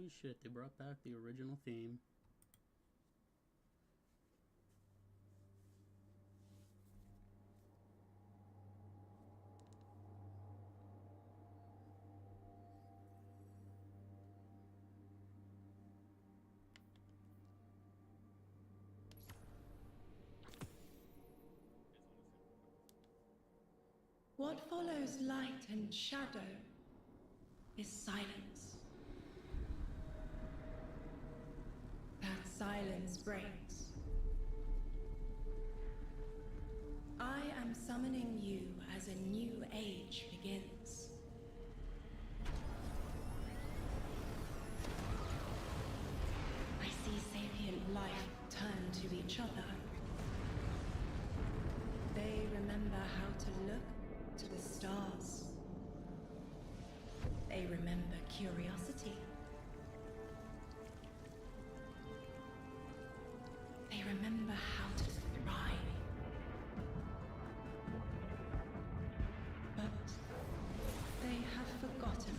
Holy shit, they brought back the original theme. What follows light and shadow is silence. That silence breaks. I am summoning you as a new age begins. I see sapient life turn to each other. They remember how to look to the stars. They remember curiosity. They remember how to thrive. But they have forgotten.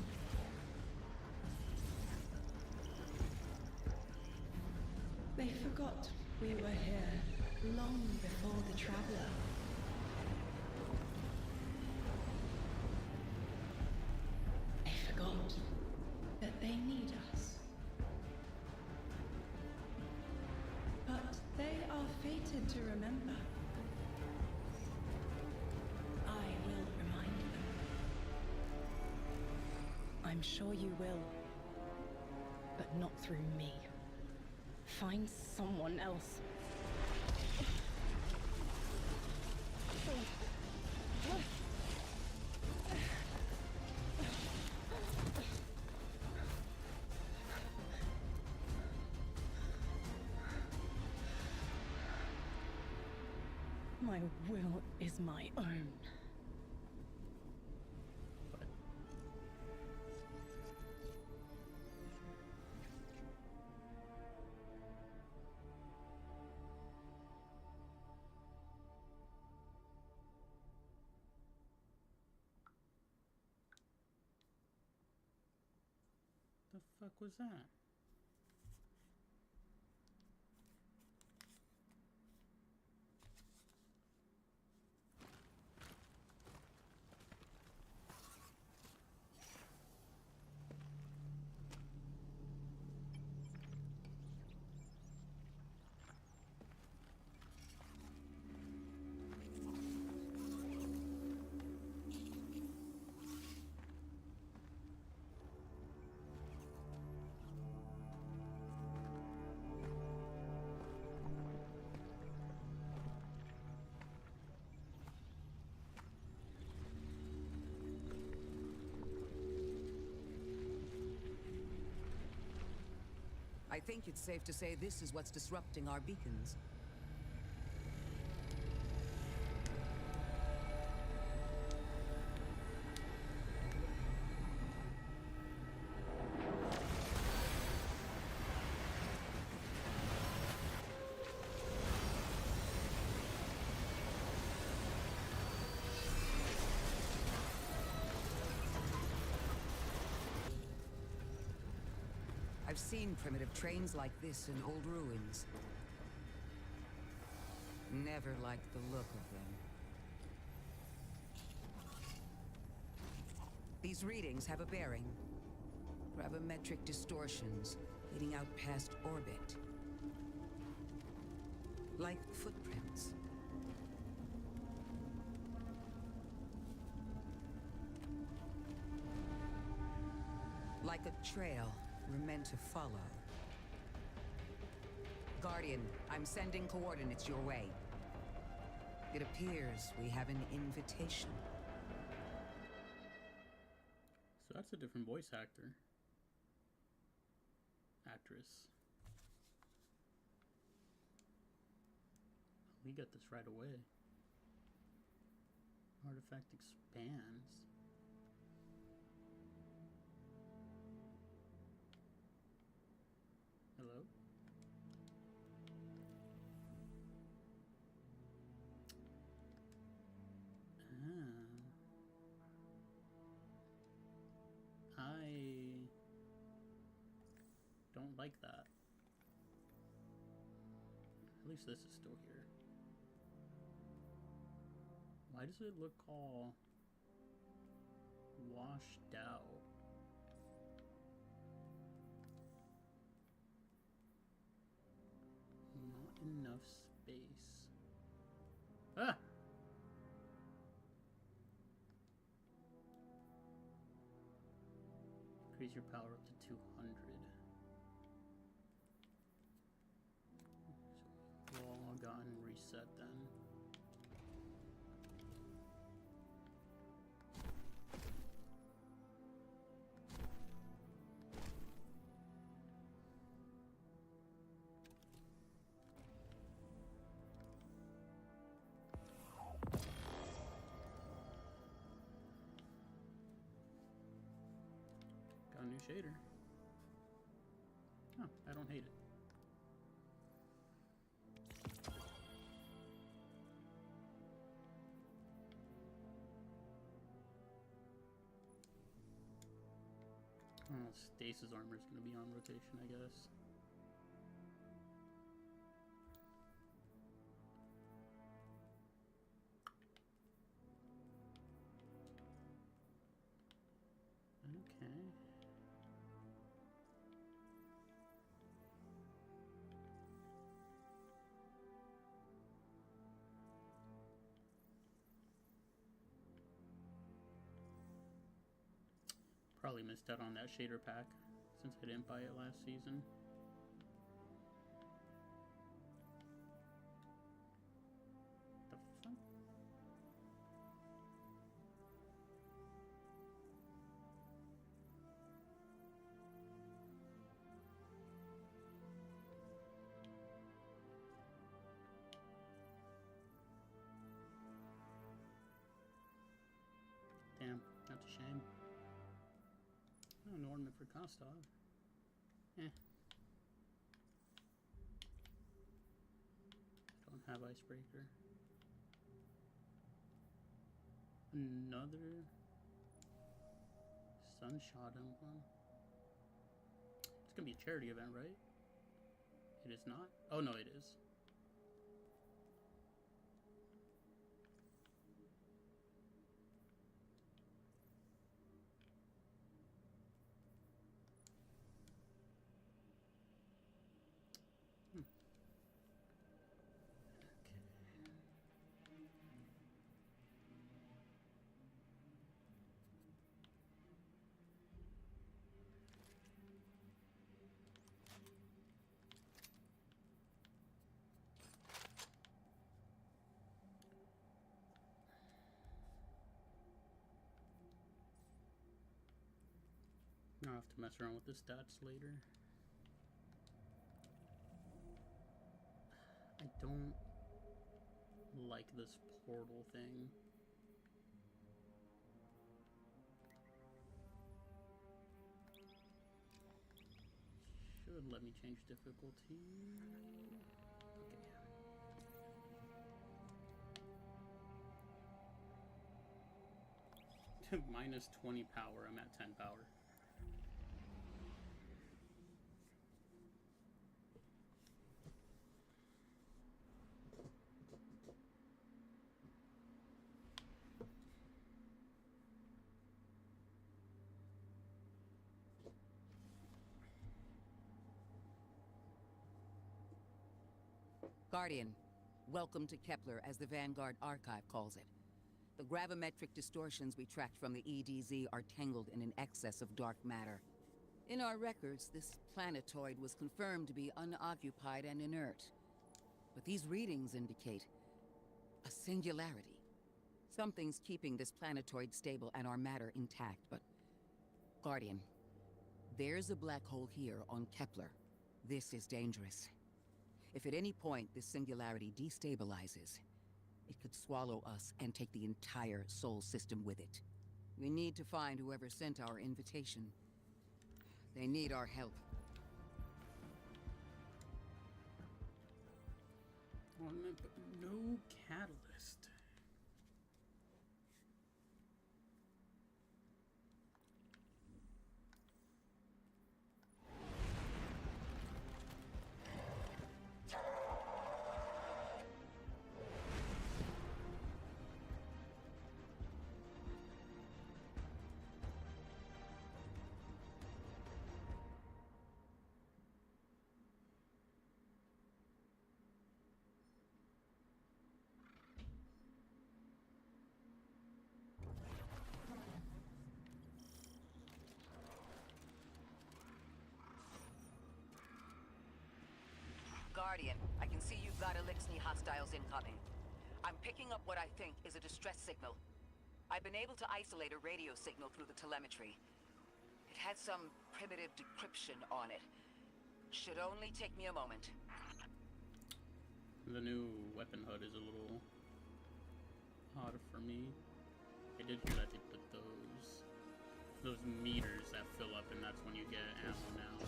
They forgot we were here long before the Traveler. They forgot that they need us. But they are fated to remember. I will remind them. I'm sure you will. But not through me. Find someone else. My will is my own. The fuck was that? I think it's safe to say this is what's disrupting our beacons. I've seen primitive trains like this in old ruins. Never liked the look of them. These readings have a bearing. Gravimetric distortions leading out past orbit. Like footprints. Like a trail we're meant to follow. Guardian, I'm sending coordinates your way. It appears we have an invitation. So that's a different voice actor. Actress. We got this right away. Artifact expands. Hello? like that. At least this is still here. Why does it look all washed out? Not enough space. Ah! Increase your power up to 200. So we'll all gotten reset then. Got a new shader. Oh, I don't hate it. Oh, Stasis armor is going to be on rotation, I guess. Okay. Probably missed out on that shader pack since I didn't buy it last season. The fuck? Damn, that's a shame. Oh, an ornament for Kostov. Eh. Don't have Icebreaker. Another Sunshot emblem. It's gonna be a charity event, right? It is not? Oh no, it is. I'll have to mess around with the stats later. I don't like this portal thing. Should let me change difficulty. Okay. Minus 20 power, I'm at 10 power. Guardian, welcome to Kepler, as the Vanguard Archive calls it. The gravimetric distortions we tracked from the EDZ are tangled in an excess of dark matter. In our records, this planetoid was confirmed to be unoccupied and inert. But these readings indicate a singularity. Something's keeping this planetoid stable and our matter intact, but... Guardian, there's a black hole here on Kepler. This is dangerous. If at any point this singularity destabilizes, it could swallow us and take the entire Sol system with it. We need to find whoever sent our invitation. They need our help. Ornament, but no catalyst. Guardian, I can see you've got Elixni hostiles incoming. I'm picking up what I think is a distress signal. I've been able to isolate a radio signal through the telemetry. It had some primitive decryption on it. Should only take me a moment. The new weapon HUD is a little odd for me. I did hear that they put those meters that fill up, and that's when you get ammo now.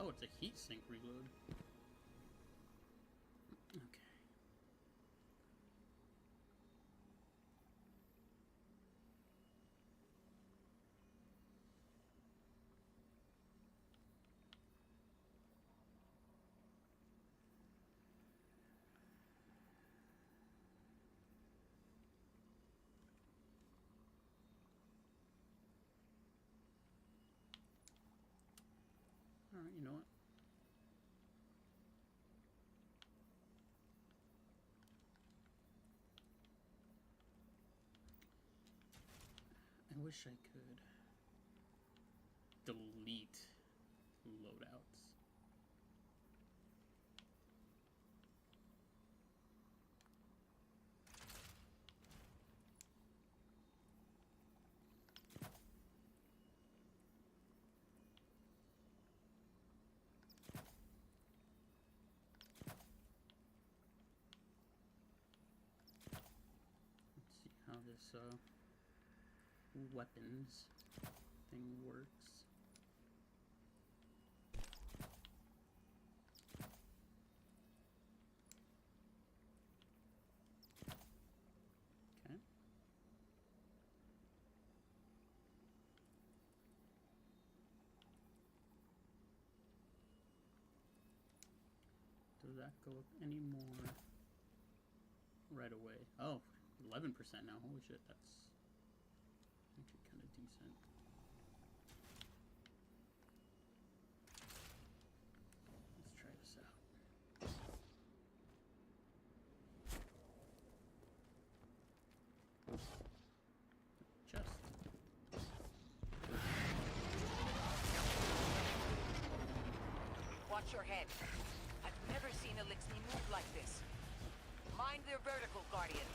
Oh, it's a heat sink reload. Okay. All right, you know what? I wish I could delete loadouts. Let's see how this weapons thing works. Okay. Does that go up any more right away? Oh, 11% now. Holy shit, that's actually kind of decent. Let's try this out. Chest. Watch your head. I've never seen Elixni move like this. Mind their vertical, Guardian.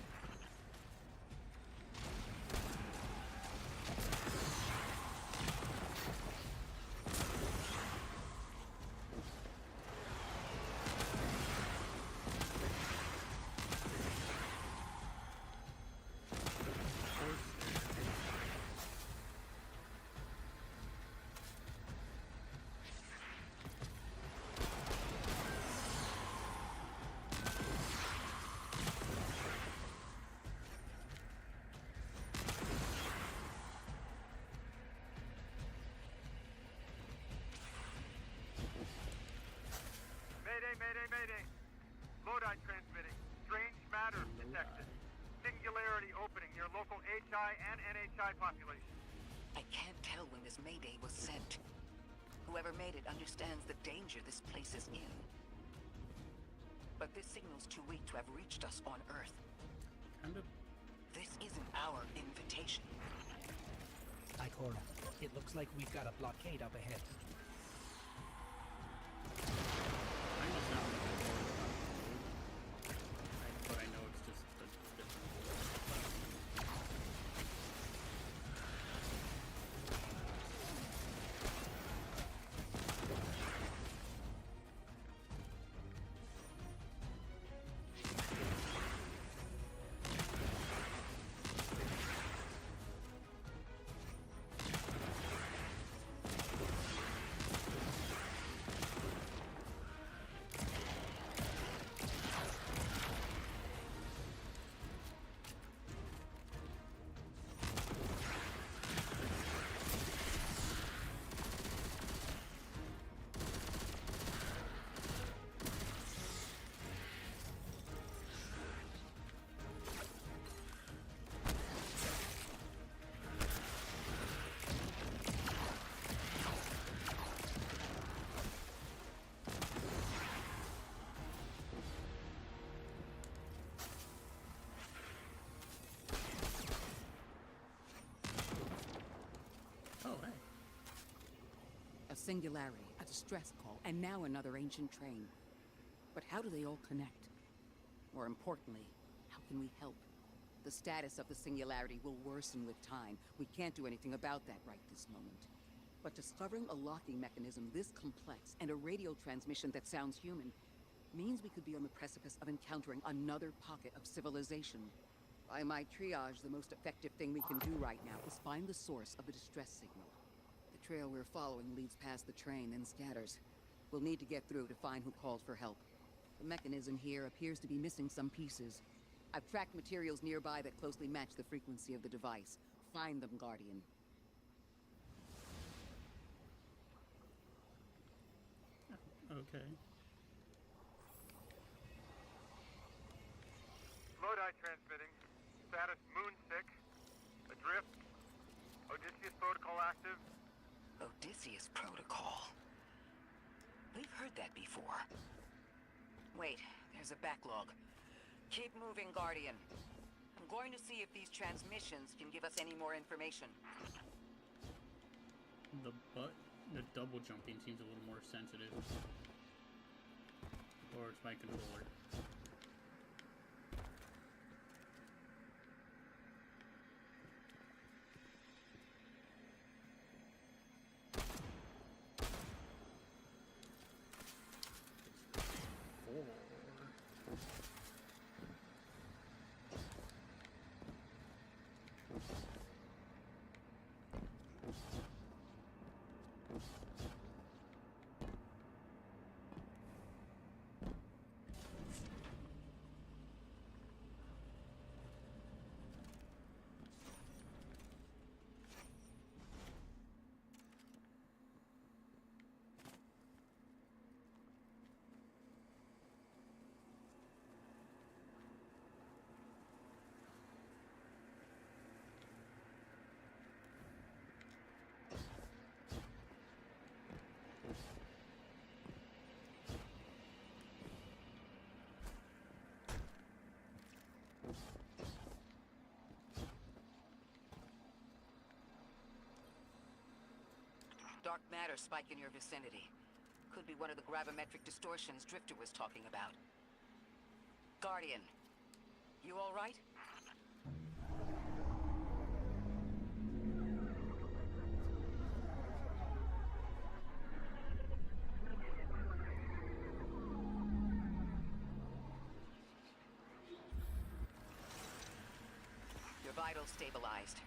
Mayday, mayday. Lodi transmitting. Strange matter detected. Singularity opening near local HI and NHI population. I can't tell when this Mayday was sent. Whoever made it understands the danger this place is in. But this signal's too weak to have reached us on Earth. Kind of. This isn't our invitation. Ikora, it looks like we've got a blockade up ahead. Kind of sounds like a but I know it's just a different. singularity, a distress call, and now another ancient train. But how do they all connect? More importantly, how can we help? The status of the singularity will worsen with time. We can't do anything about that right this moment. But discovering a locking mechanism this complex and a radio transmission that sounds human means we could be on the precipice of encountering another pocket of civilization. By my triage, the most effective thing we can do right now is find the source of the distress signal. The trail we're following leads past the train, then scatters. We'll need to get through to find who called for help. The mechanism here appears to be missing some pieces. I've tracked materials nearby that closely match the frequency of the device. Find them, Guardian. Okay. Lodi transmitting. Status Moon 6. Adrift. Odysseus protocol active. Odysseus Protocol. We've heard that before. Wait, there's a backlog. Keep moving, Guardian. I'm going to see if these transmissions can give us any more information. The double jumping seems a little more sensitive. Or it's my controller. Dark matter spike in your vicinity. Could be one of the gravimetric distortions Drifter was talking about. Guardian, you all right? Your vitals stabilized.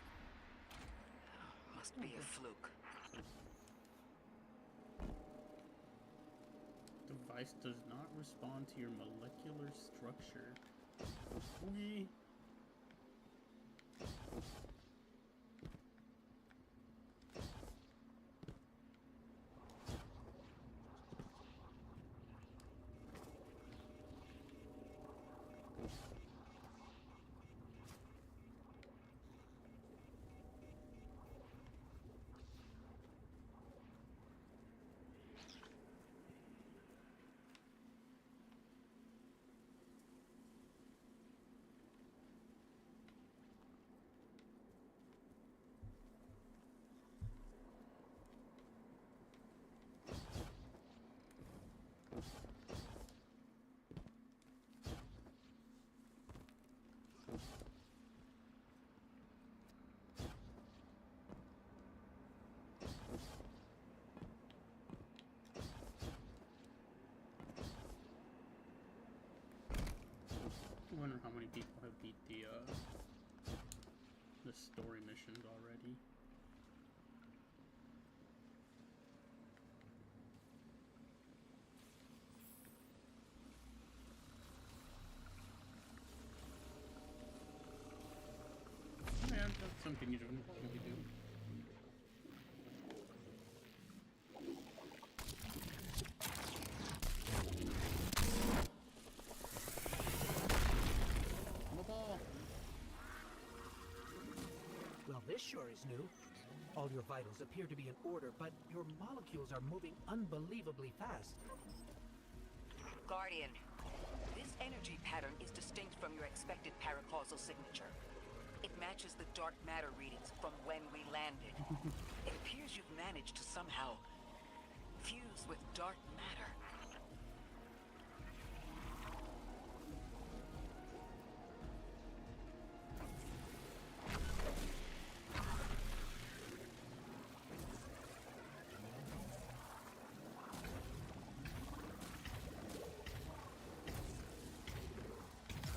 Must be a fluke. Device does not respond to your molecular structure. Okay. I wonder how many people have beat the story missions already. Yeah, that's something you don't really do. Well, this sure is new. All your vitals appear to be in order, but your molecules are moving unbelievably fast. Guardian, this energy pattern is distinct from your expected paracausal signature. It matches the dark matter readings from when we landed. It appears you've managed to somehow fuse with dark matter.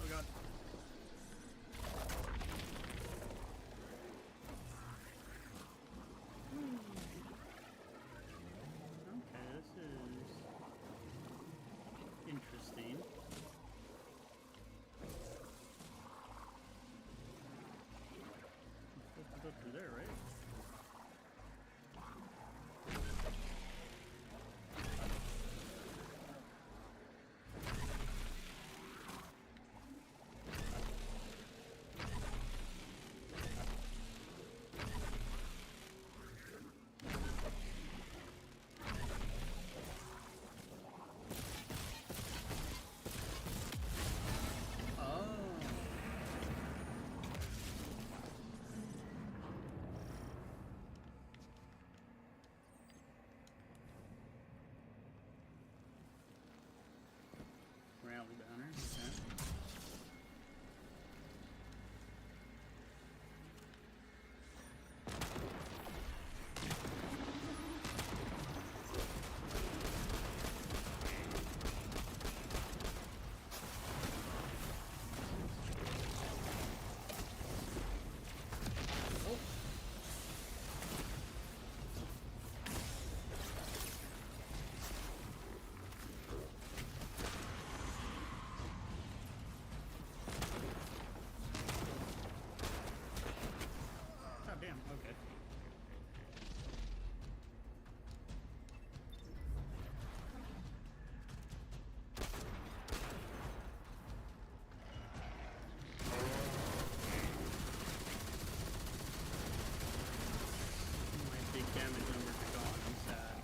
Oh god. Okay, this is interesting. I'm supposed to go through there, right? Rally banner, okay. Oh, damn, okay. My big damage numbers are gone, I'm sad.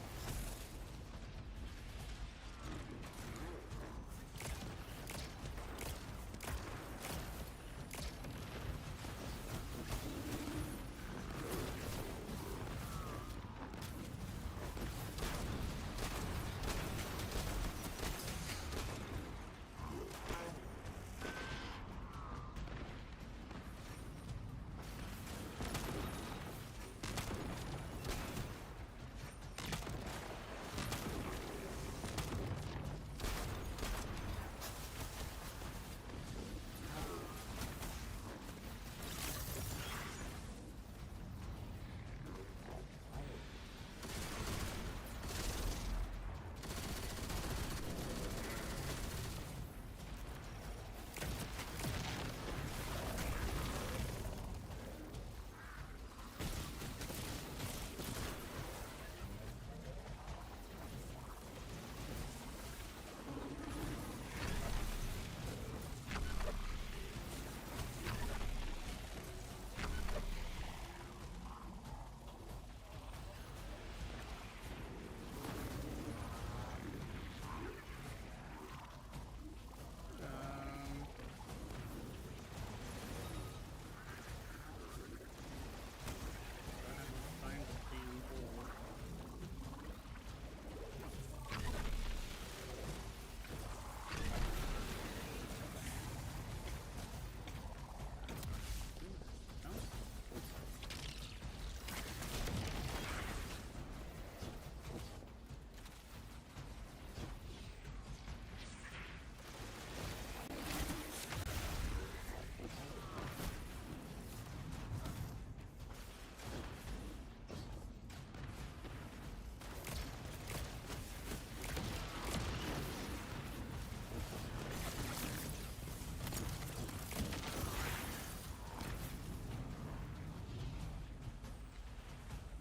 Find the damn hole.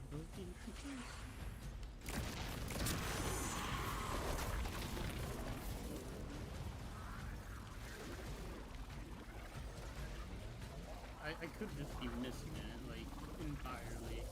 Those the entrances? I could just be missing it, like, entirely.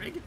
frig?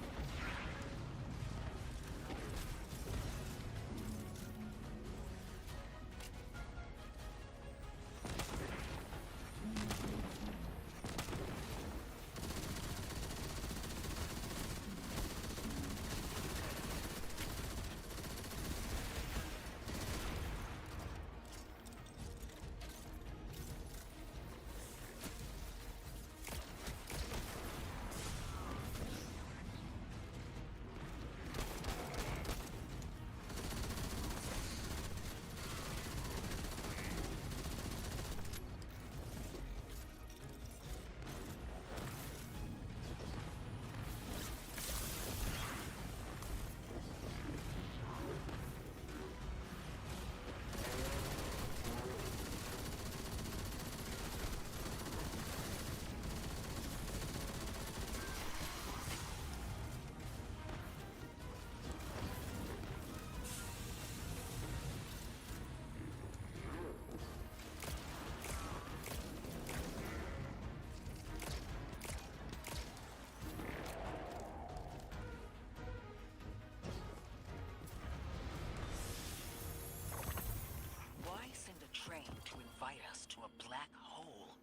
To invite us to a black hole.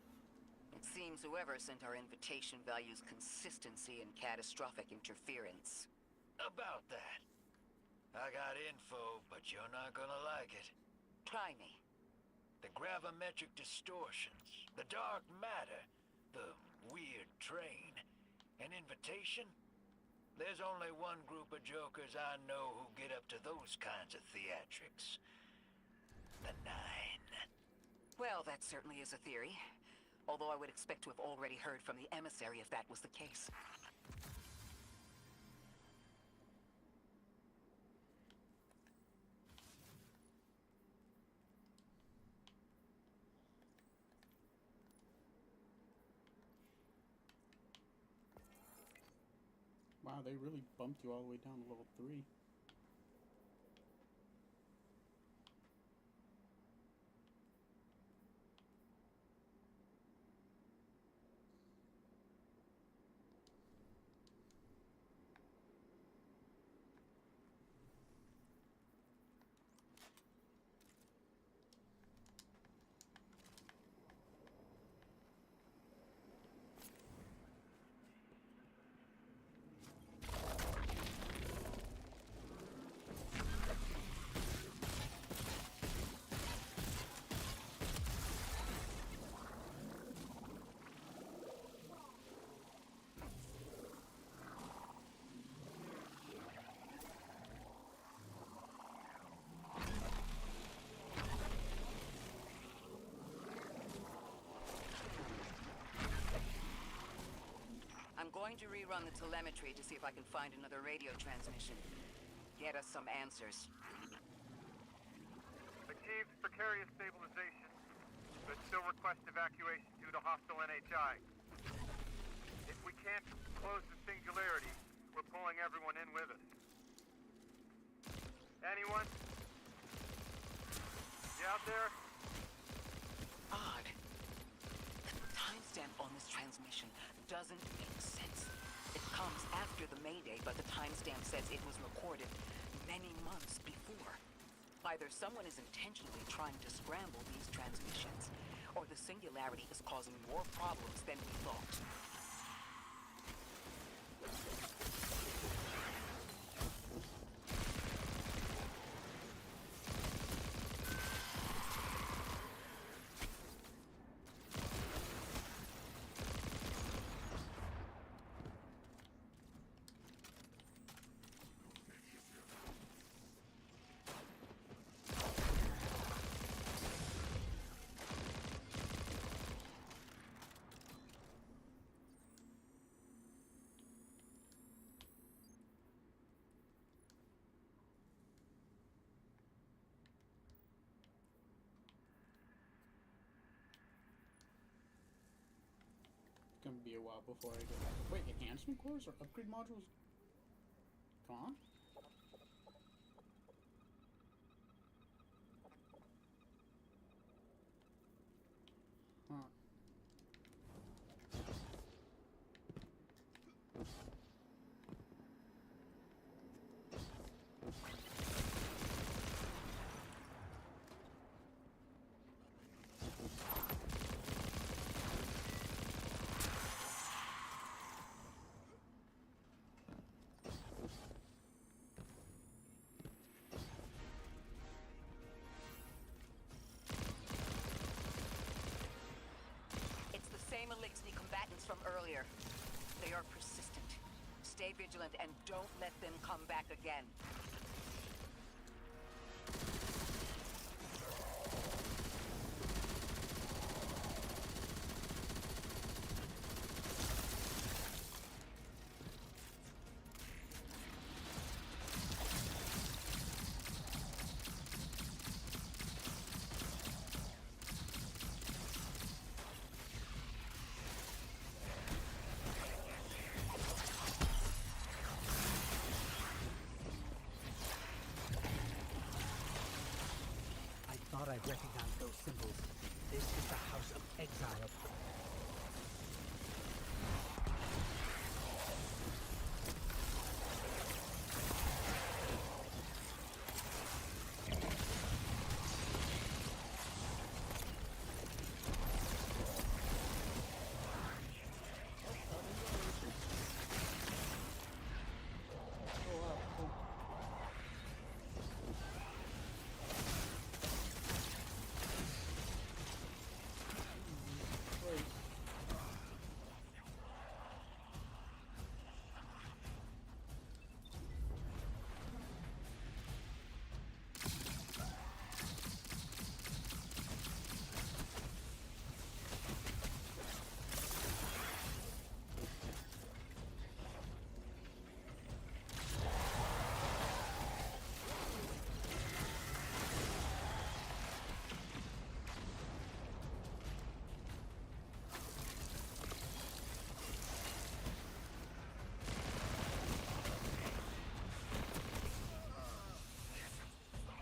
It seems whoever sent our invitation values consistency and catastrophic interference. About that. I got info, but you're not gonna like it. Try me. The gravimetric distortions, the dark matter, the weird train. An invitation? There's only one group of jokers I know who get up to those kinds of theatrics. The Nine. Well, that certainly is a theory. Although I would expect to have already heard from the emissary if that was the case. Wow, they really bumped you all the way down to level 3. I'm going to rerun the telemetry to see if I can find another radio transmission. Get us some answers. Achieved precarious stabilization, but still request evacuation due to hostile NHI. If we can't close the singularity, we're pulling everyone in with us. Anyone? You out there? Odd. The timestamp on this transmission doesn't make sense. It comes after the Mayday, but the timestamp says it was recorded many months before. Either someone is intentionally trying to scramble these transmissions, or the singularity is causing more problems than we thought. Gonna be a while before I go. Wait, enhancement cores or upgrade modules gone? Huh. from earlier. They are persistent. Stay vigilant and don't let them come back again. I thought I recognized those symbols. This is the House of Exile.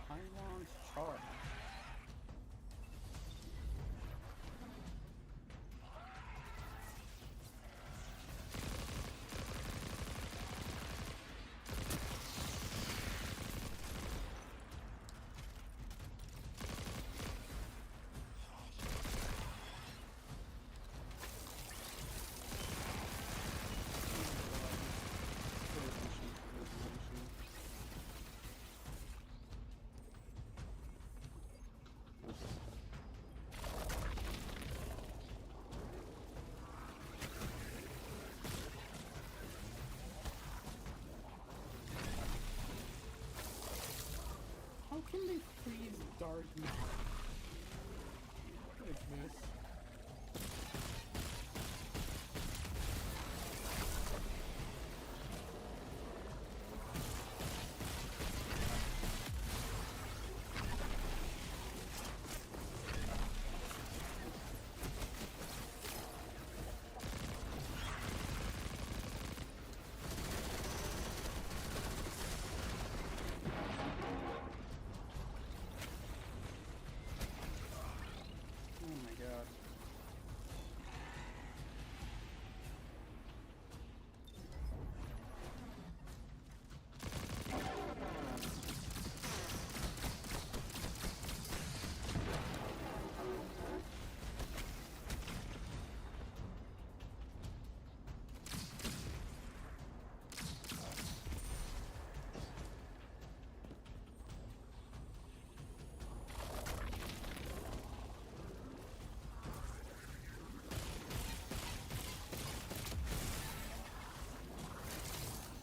Pylon's charge. How can they freeze dark matter like this? Oh my god.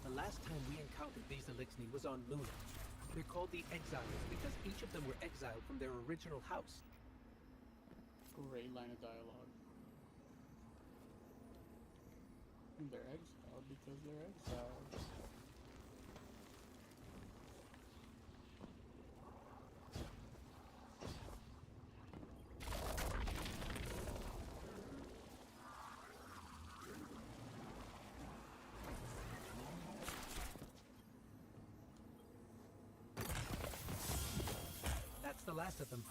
The last time we encountered these Elixni was on Luna. They're called the Exiles because each of them were exiled from their original house. Great line of dialogue. They're exiled because they're exiled. That's the last of them.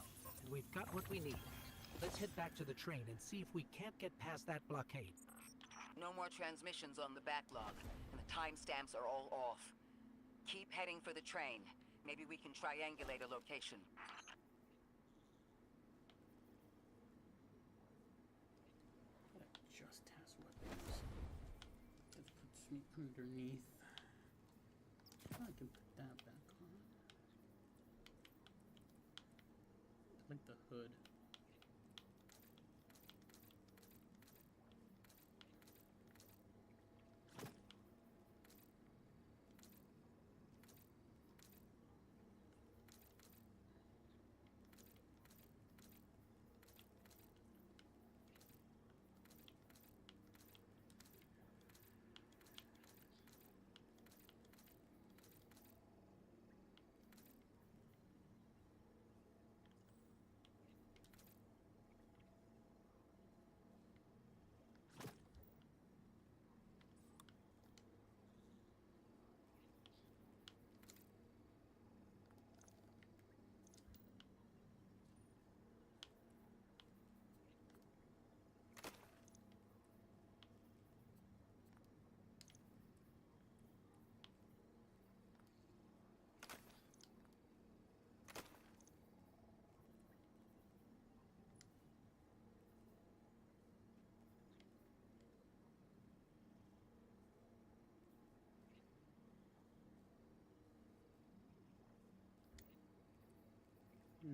We've got what we need. Let's head back to the train and see if we can't get past that blockade. No more transmissions on the backlog, and the timestamps are all off. Keep heading for the train. Maybe we can triangulate a location. That just has weapons. That puts me underneath. I can put that back on. I like the hood.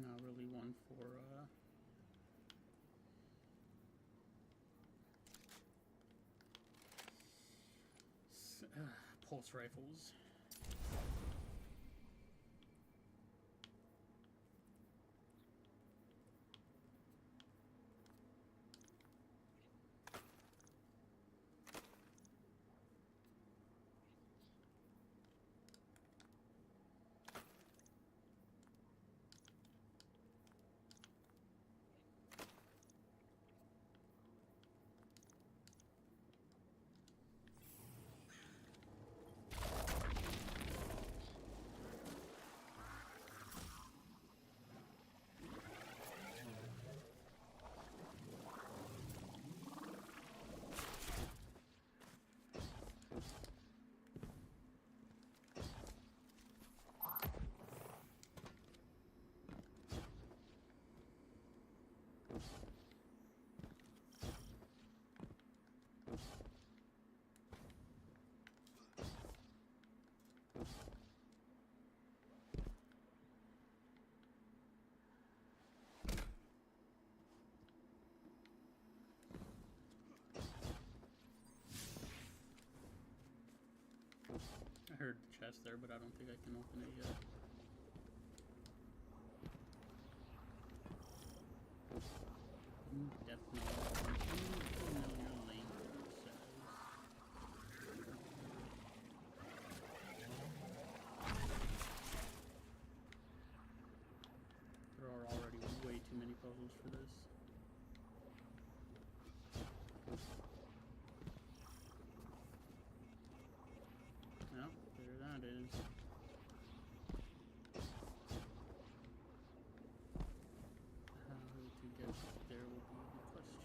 Not really one for pulse rifles. I heard the chest there, but I don't think I can open it yet. Definitely 2 million lane, it says. There are already way too many puzzles for this. No, there that is. How to get there will be the question.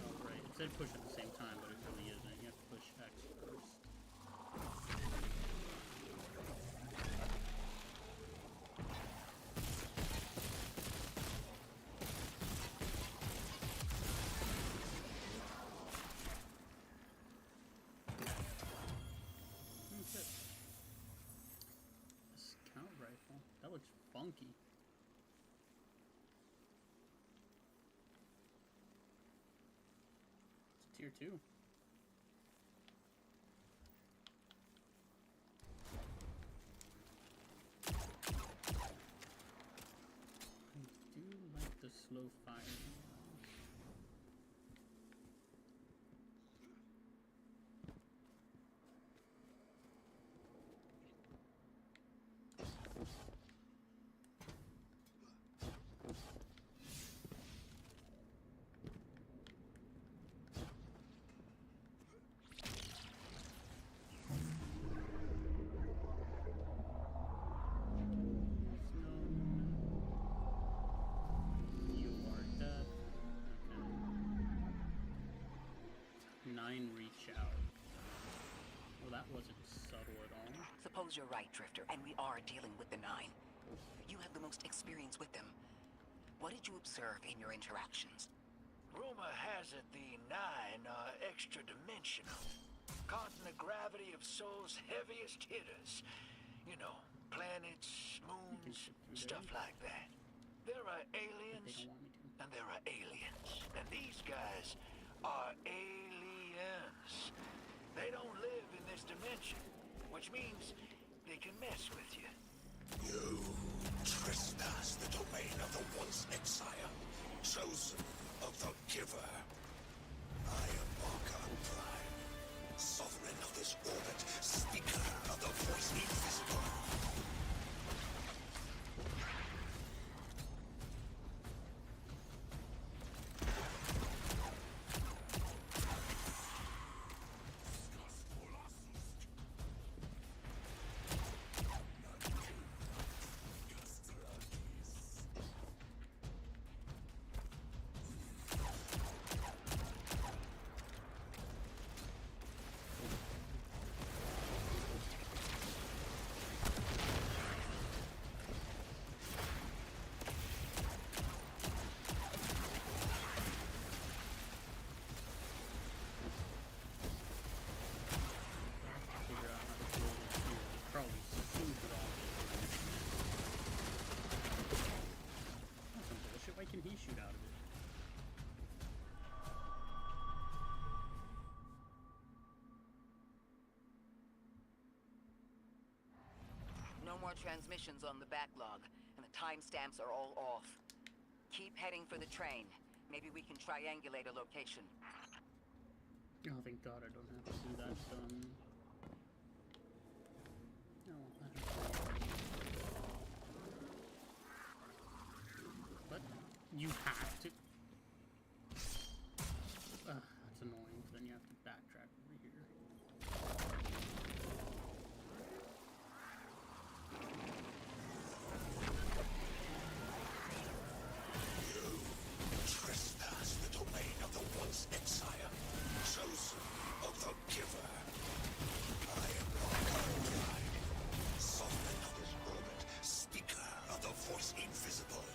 Oh, right. It said push at the same time, but it really isn't. You have to push X first. Scout rifle. That looks funky. It's a tier 2. I do like the slow fire. You are dead. Okay. 9 reach out. Well, that wasn't subtle at all. Suppose you're right, Drifter, and we are dealing with the Nine. You have the most experience with them. What did you observe in your interactions? Rumor has it the Nine are extra-dimensional, causing the gravity of Sol's heaviest hitters. You know, planets, moons, stuff like that. There are They aliens, don't want me to. and there are aliens. And these guys are aliens. They don't live in this dimension, which means they can mess with you. You trespass the domain of the once exile, chosen of the Giver. I am Archon Prime, sovereign of this orbit, speaker of the voice invisible. shoot out of it. No more transmissions on the backlog, and the timestamps are all off. Keep heading for the train. Maybe we can triangulate a location. Oh, thank God I don't have to do that. Oh, I don't know. What? You have to? That's annoying. Then you have to backtrack over here. Trespass the domain of the once Exire, chosen of the Giver. I am Archive Prime, sovereign of this orbit, speaker of the Voice Invisible.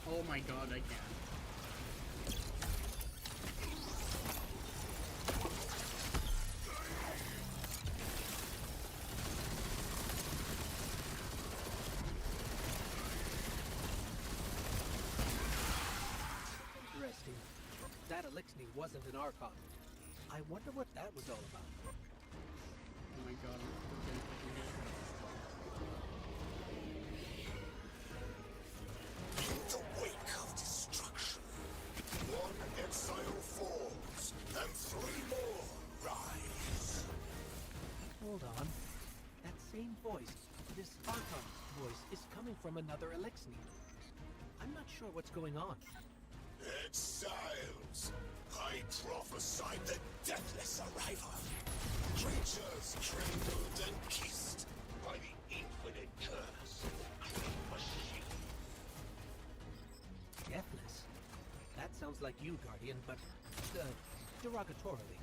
Oh my God, I can't. Interesting. That Elixir wasn't an Archon. I wonder what that was all about. Oh my God, I'm still getting fucking hit. In the wake of destruction, one exile falls, and 3 more rise. Hold on. That same voice, this Archon's voice, is coming from another Elixir. I'm not sure what's going on. Exiles! I prophesied the deathless arrival. Creatures trembled and kissed by the infinite curse of great machine. Deathless? That sounds like you, Guardian, but derogatorily.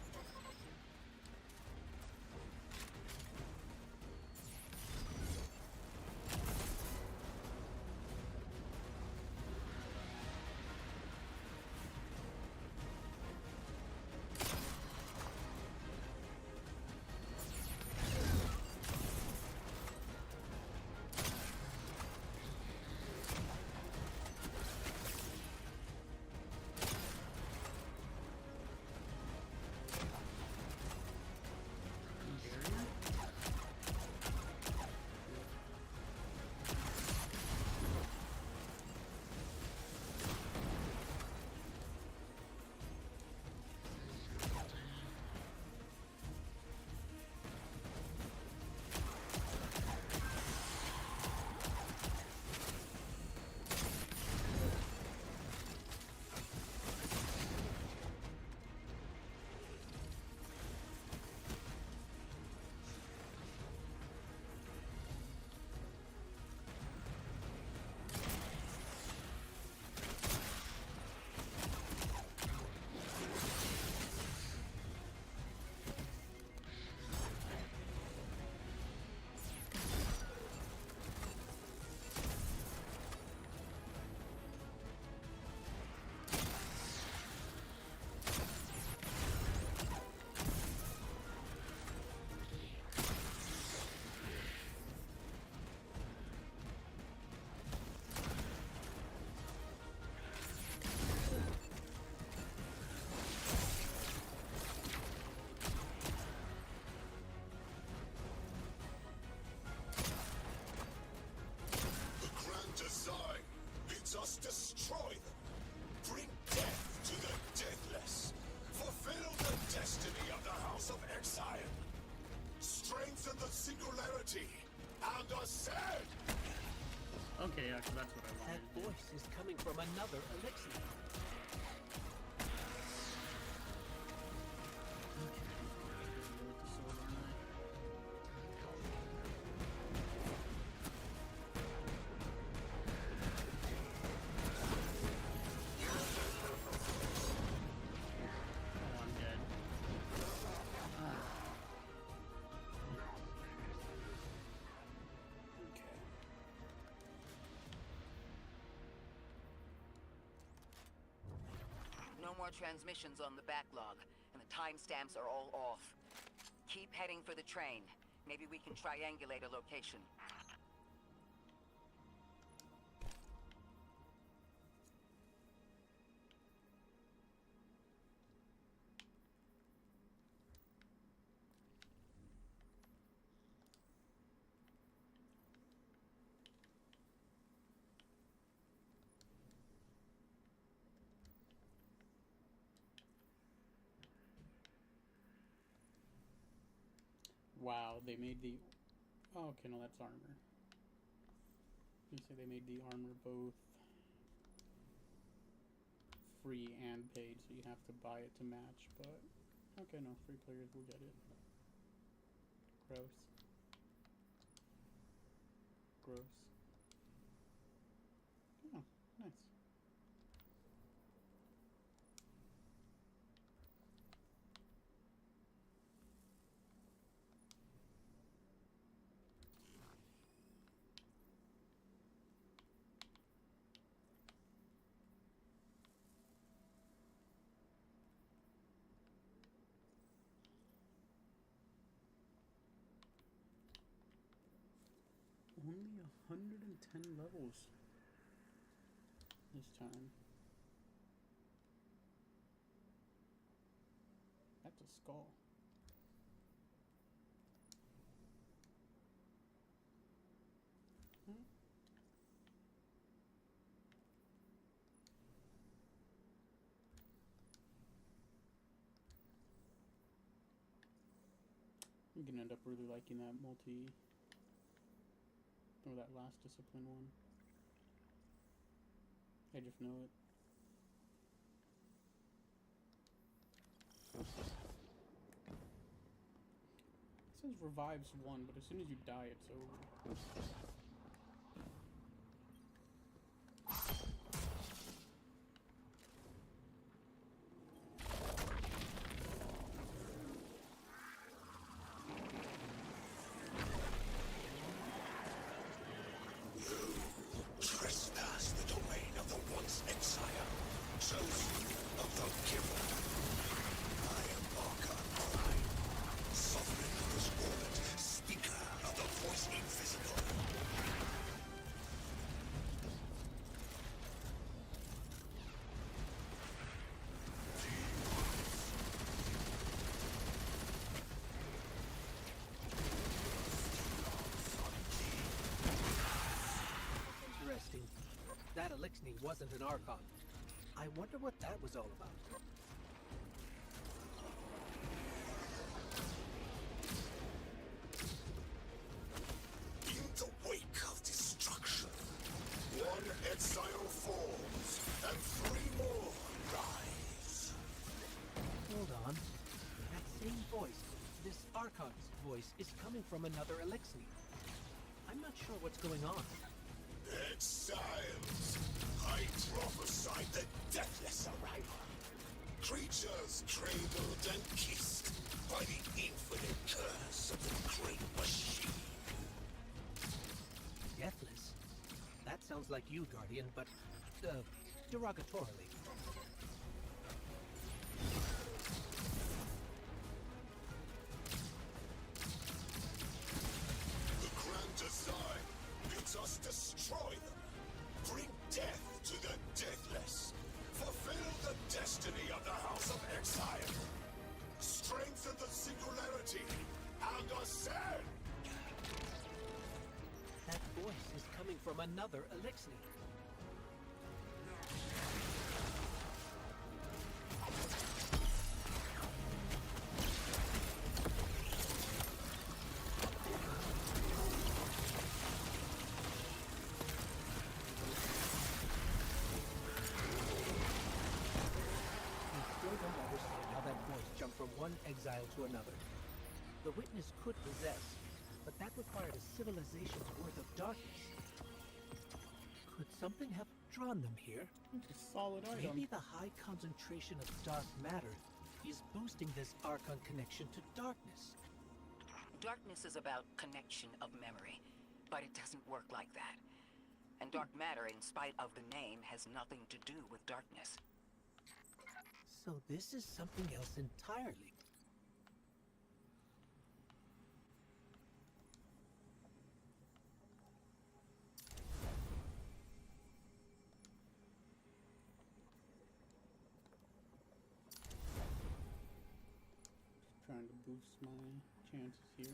singularity and ascend! Okay, actually, that's what I That wanted to do. voice is coming from another elixir. With the sword, aren't I? Oh, I'm dead. Okay. No more transmissions on the backlog, and the timestamps are all off. Keep heading for the train. Maybe we can triangulate a location. Wow, they made the... Oh, okay, no, that's armor. You say they made the armor both free and paid, so you have to buy it to match, but... Okay, no, free players will get it. Gross. Gross. Oh, nice. Only 110 levels this time. That's a skull. Hmm? I'm gonna end up really liking that multi... or that last discipline one. I just know it. It says revives one, but as soon as you die, it's over. Trespass the domain of the once exile, chosen of the giver. I am Archon Prime, sovereign of this orbit, speaker of the voice invisible. Interesting. That Elixni wasn't an Archon. I wonder what that was all about. In the wake of destruction, one exile falls, and three more rise. Hold on. That same voice, this Archon's voice, is coming from another Elixni. I'm not sure what's going on. Exiles! I prophesied the deathless arrival. Creatures cradled and kissed by the infinite curse of the great machine. Deathless? That sounds like you, Guardian, but, derogatorily. The grand design bids us destroy them. Bring death to the deathless. Fulfill the destiny of the House of Exile. Strengthen the singularity and ascend. That voice is coming from another Elixni. one exile to another. The witness could possess, but that required a civilization's worth of darkness. Could something have drawn them here? It's a solid item. Maybe the high concentration of dark matter is boosting this Archon connection to darkness. Darkness is about connection of memory, but it doesn't work like that. And dark matter, in spite of the name, has nothing to do with darkness. So this is something else entirely. Trying to boost my chances here.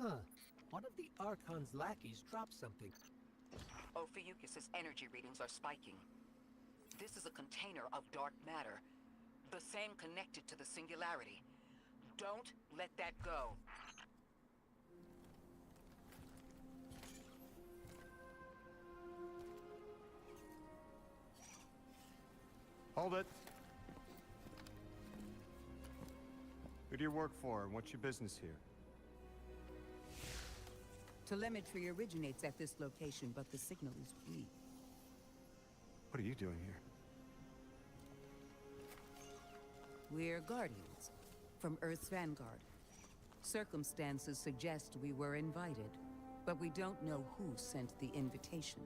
Huh. One of the Archon's lackeys dropped something. Ophiuchus's energy readings are spiking. This is a container of dark matter, the same connected to the Singularity. Don't let that go. Hold it. Who do you work for, and what's your business here? Telemetry originates at this location, but the signal is weak. What are you doing here? We're Guardians, from Earth's Vanguard. Circumstances suggest we were invited, but we don't know who sent the invitation.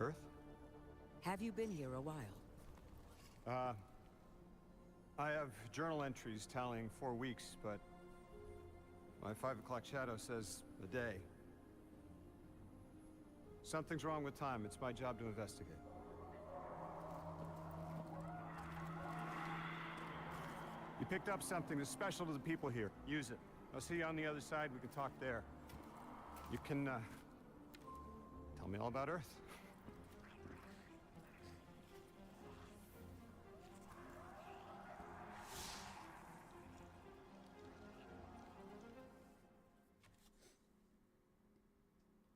Earth? Have you been here a while? I have journal entries tallying 4 weeks, but my 5 o'clock shadow says a day. Something's wrong with time. It's my job to investigate. You picked up something that's special to the people here. Use it. I'll see you on the other side. We can talk there. You can, tell me all about Earth.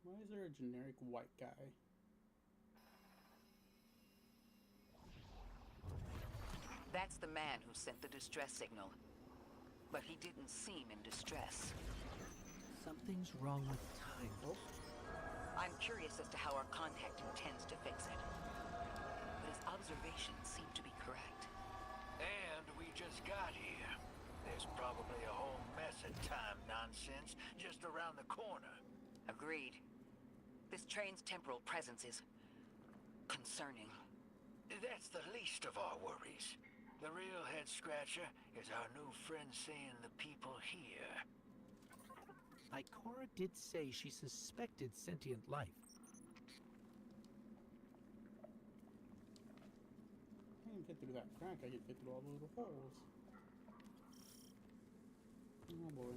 Why is there a generic white guy? That's the man who sent the distress signal. But he didn't seem in distress. Something's wrong with time. Oh. I'm curious as to how our contact intends to fix it. But his observations seem to be correct. And we just got here. There's probably a whole mess of time nonsense just around the corner. Agreed. This train's temporal presence is concerning. That's the least of our worries. The real head-scratcher is our new friend seeing the people here. Ikora did say she suspected sentient life. I didn't get through that crack, I get through all the little holes. Oh boy.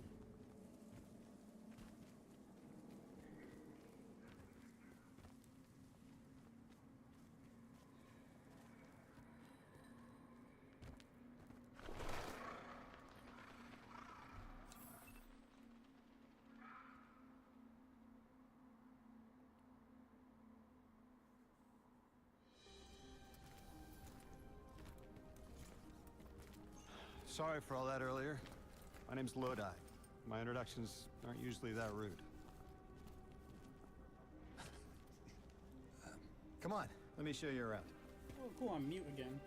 Sorry for all that earlier. My name's Lodi. My introductions aren't usually that rude. Come on, let me show you around. Oh cool, I'm mute again.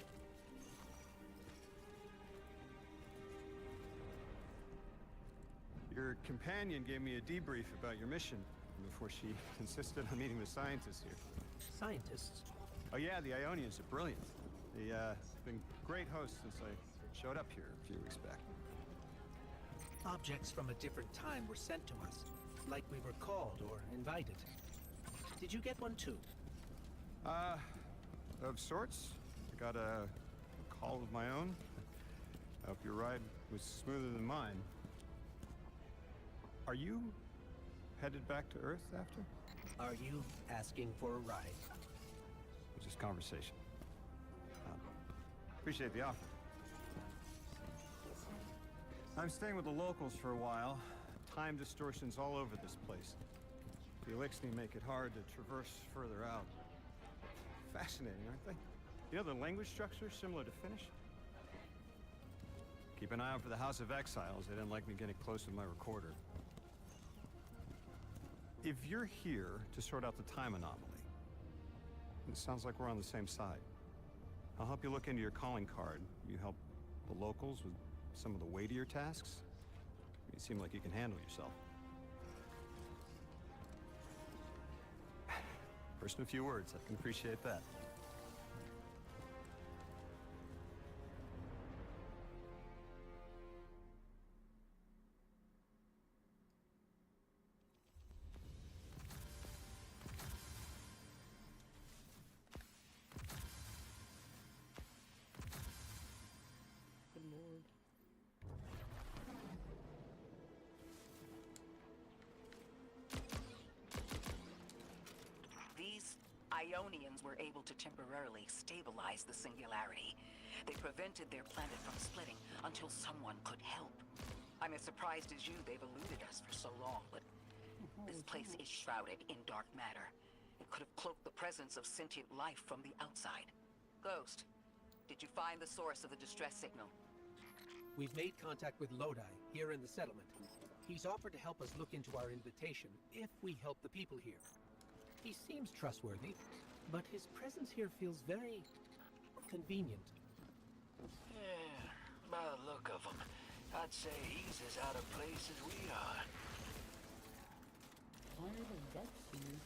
Your companion gave me a debrief about your mission before she insisted on meeting the scientists here. Scientists? Oh yeah, the Ionians are brilliant. They've been great hosts since I showed up here a few weeks back. Objects from a different time were sent to us, like we were called or invited. Did you get one too? Of sorts. I got a call of my own. I hope your ride was smoother than mine. Are you headed back to Earth after? Are you asking for a ride? It's just conversation. Appreciate the offer. I'm staying with the locals for a while. Time distortions all over this place. The Elixni make it hard to traverse further out. Fascinating, aren't they? You know, the language structure is similar to Finnish. Keep an eye out for the House of Exiles. They didn't like me getting close with my recorder. If you're here to sort out the time anomaly, it sounds like we're on the same side. I'll help you look into your calling card. You help the locals with some of the weightier tasks. You seem like you can handle yourself. First in a few words, I can appreciate that. Good lord. These Ionians were able to temporarily stabilize the singularity. They prevented their planet from splitting until someone could help. I'm as surprised as you they've eluded us for so long, but this place is shrouded in dark matter. It could have cloaked the presence of sentient life from the outside. Ghost, did you find the source of the distress signal? We've made contact with Lodi, here in the settlement. He's offered to help us look into our invitation, if we help the people here. He seems trustworthy, but his presence here feels very convenient. Yeah, by the look of him, I'd say he's as out of place as we are. Why are the ducks here?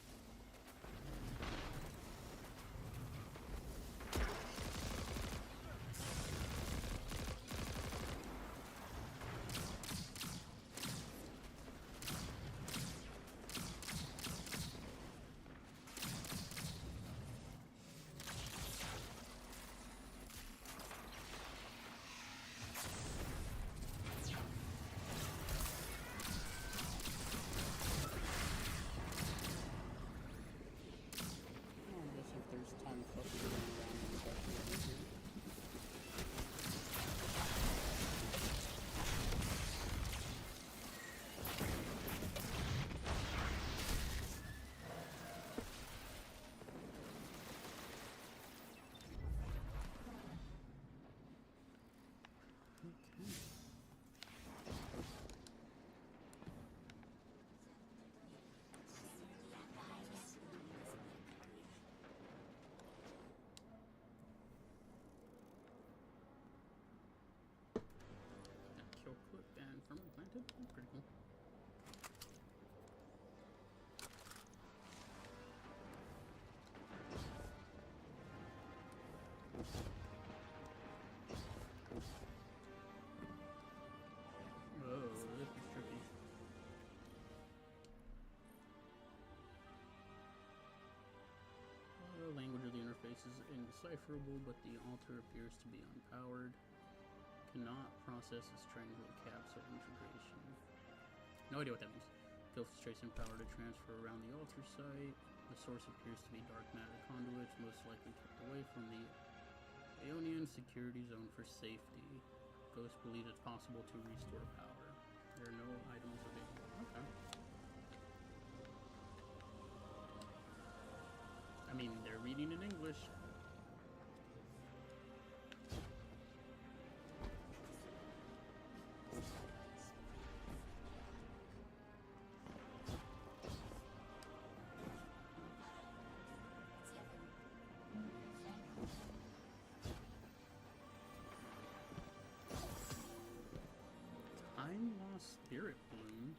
Kill quick and firmly planted. Pretty cool. Whoa, this is tricky. The language of the interface is indecipherable, but the altar appears to be unpowered. Cannot process a strangle capsule integration. No idea what that means. Ghost tracing power to transfer around the altar site. The source appears to be dark matter conduits, most likely kept away from the Aeonian security zone for safety. Ghost believes it's possible to restore power. There are no items available. Okay. I mean, they're reading in English. Time Lost Spirit Bloom.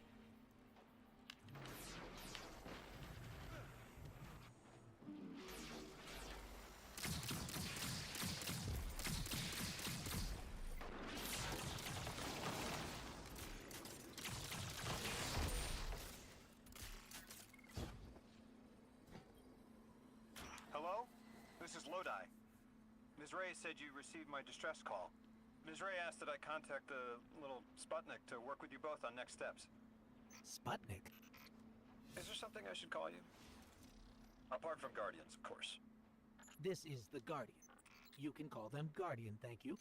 Hello? This is Lodi. Ms. Ray said you received my distress call. Ms. Ray asked that I contact the little Sputnik to work with you both on next steps. Sputnik? Is there something I should call you? Apart from Guardians, of course. This is the Guardian. You can call them Guardian, thank you.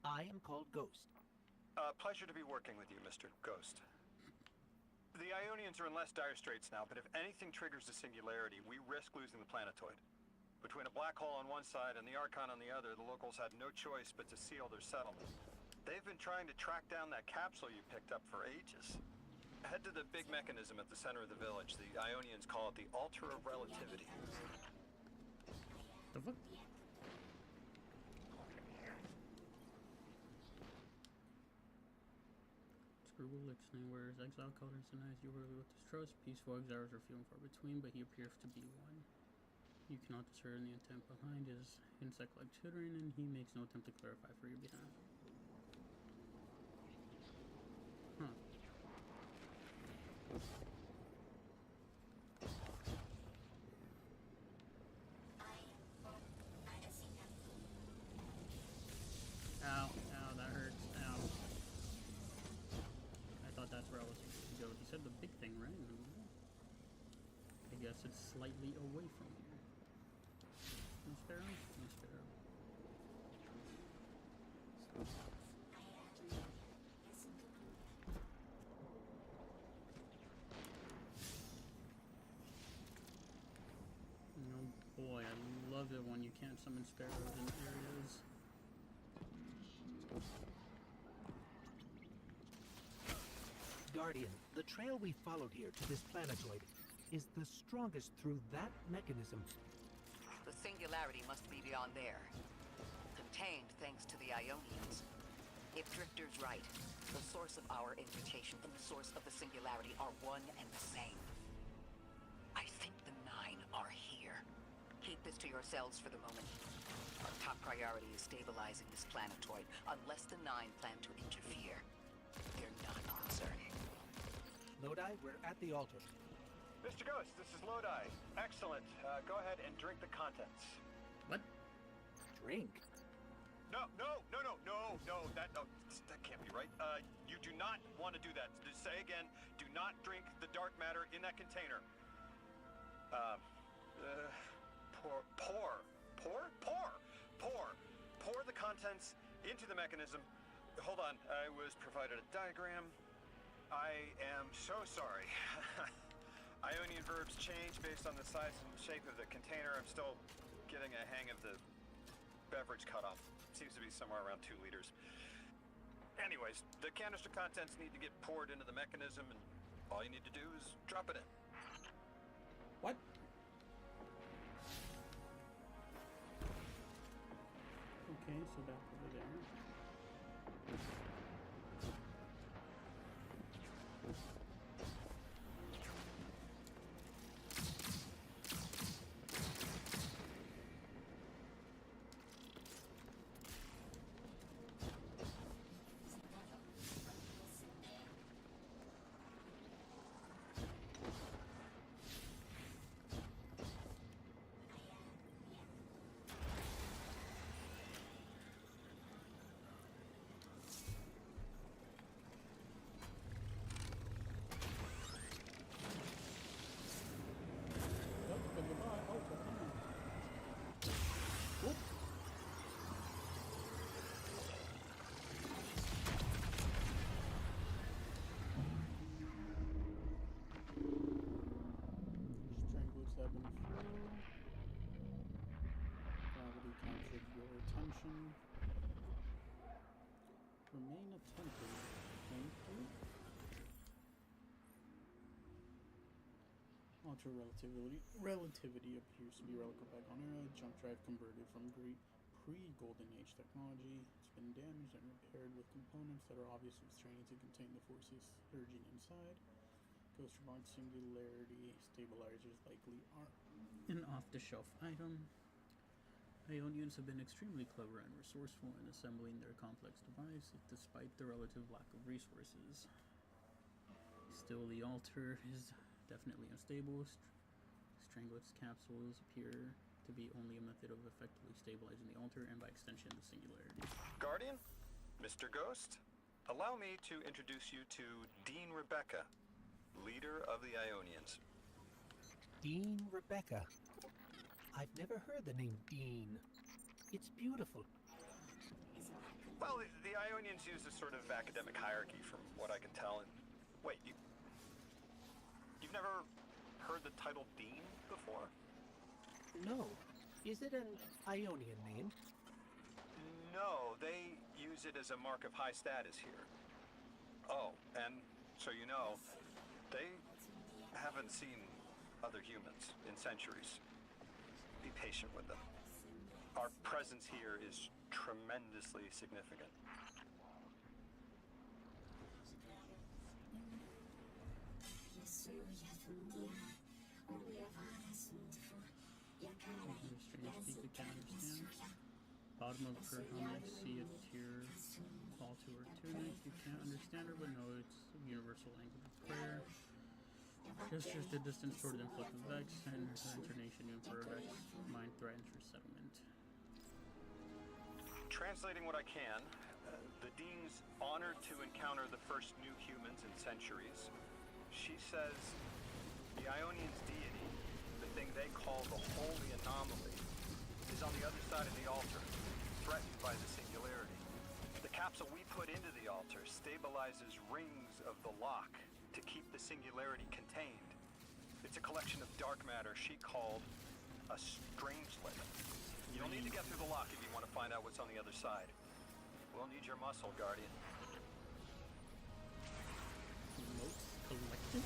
I am called Ghost. Pleasure to be working with you, Mr. Ghost. The Ionians are in less dire straits now, but if anything triggers the singularity, we risk losing the planetoid. Between a black hole on one side and the Archon on the other, the locals had no choice but to seal their settlement. They've been trying to track down that capsule you picked up for ages. Head to the big mechanism at the center of the village. The Ionians call it the Altar of Relativity. The fuck? Scribble listening, whereas exile colors denies you were with distrust. Peaceful exiles are few and far between, but he appears to be one. You cannot discern the intent behind his insect-like twittering, and he makes no attempt to clarify for your behalf. Huh. Ow, ow, that hurts, ow. I thought that's where I was supposed to go. He said the big thing, right? I guess it's slightly away from here. No sparrow? No sparrow. Oh boy, I love it when you can't summon sparrows in areas. Guardian, the trail we followed here to this planetoid is the strongest through that mechanism. The singularity must be beyond there. Contained thanks to the Ionians. If Drifter's right, the source of our invitation and the source of the singularity are one and the same. I think the Nine are here. Keep this to yourselves for the moment. Our top priority is stabilizing this planetoid, unless the Nine plan to interfere. They're not concerning. Lodi, we're at the altar. Mr. Ghost, this is Lodi. Excellent. Go ahead and drink the contents. What? Drink? No, that can't be right. You do not want to do that. Just say again, do not drink the dark matter in that container. Pour the contents into the mechanism. Hold on, I was provided a diagram. I am so sorry. Ionian verbs change based on the size and shape of the container. I'm still getting a hang of the beverage cutoff. Seems to be somewhere around 2 liters. Anyways, the canister contents need to get poured into the mechanism, and all you need to do is drop it in. What? Okay, so back over there. Gravity captured your attention. Remain attentive. Thank you. Alter relativity appears to be relic of bygone era. Jump drive converted from pre-Golden Age technology. It's been damaged and repaired with components that are obviously straining to contain the forces surging inside. Ghost Reborn Singularity stabilizers likely are an off-the-shelf item. Ionians have been extremely clever and resourceful in assembling their complex device, despite the relative lack of resources. Still, the altar is definitely unstable. Stranglett's capsules appear to be only a method of effectively stabilizing the altar and, by extension, the singularity. Guardian, Mr. Ghost, allow me to introduce you to Dean Rebecca, leader of the Ionians. Dean Rebecca. I've never heard the name Dean. It's beautiful. Well, the Ionians use a sort of academic hierarchy from what I can tell. And wait, you've never heard the title Dean before? No. Is it an Ionian name? No, they use it as a mark of high status here. Oh, and so you know, they haven't seen other humans in centuries. Be patient with them. Our presence here is tremendously significant. Strange speak, we can't understand. Bottom of her helmet, see a tear fall to her tunic. You can't understand her, but know it's a universal language of prayer. Gestures to distance toward the inflict of Vex, and her intonation to Emperor Vex. Mind threatens her settlement. Translating what I can, the Dean's honored to encounter the first new humans in centuries. She says the Ionians' deity, the thing they call the Holy Anomaly, is on the other side of the altar, threatened by the Singularity. The capsule we put into the altar stabilizes rings of the lock to keep the Singularity contained. It's a collection of dark matter she called a Strangelet. You'll need to get through the lock if you want to find out what's on the other side. We'll need your muscle, Guardian. Emotes collected?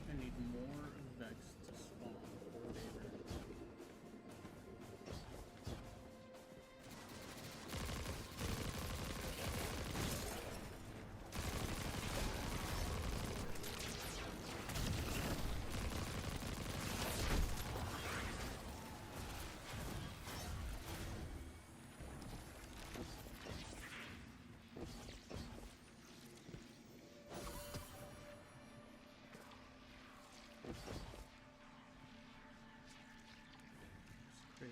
I need more Vex to spawn before they crazy.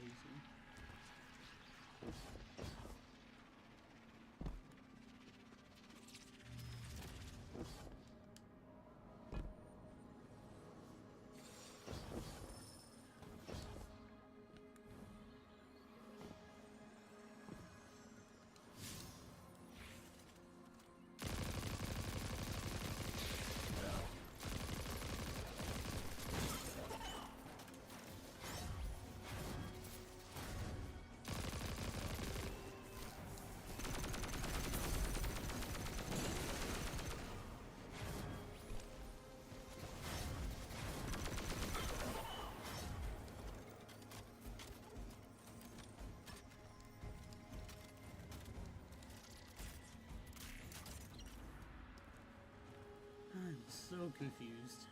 I'm so confused.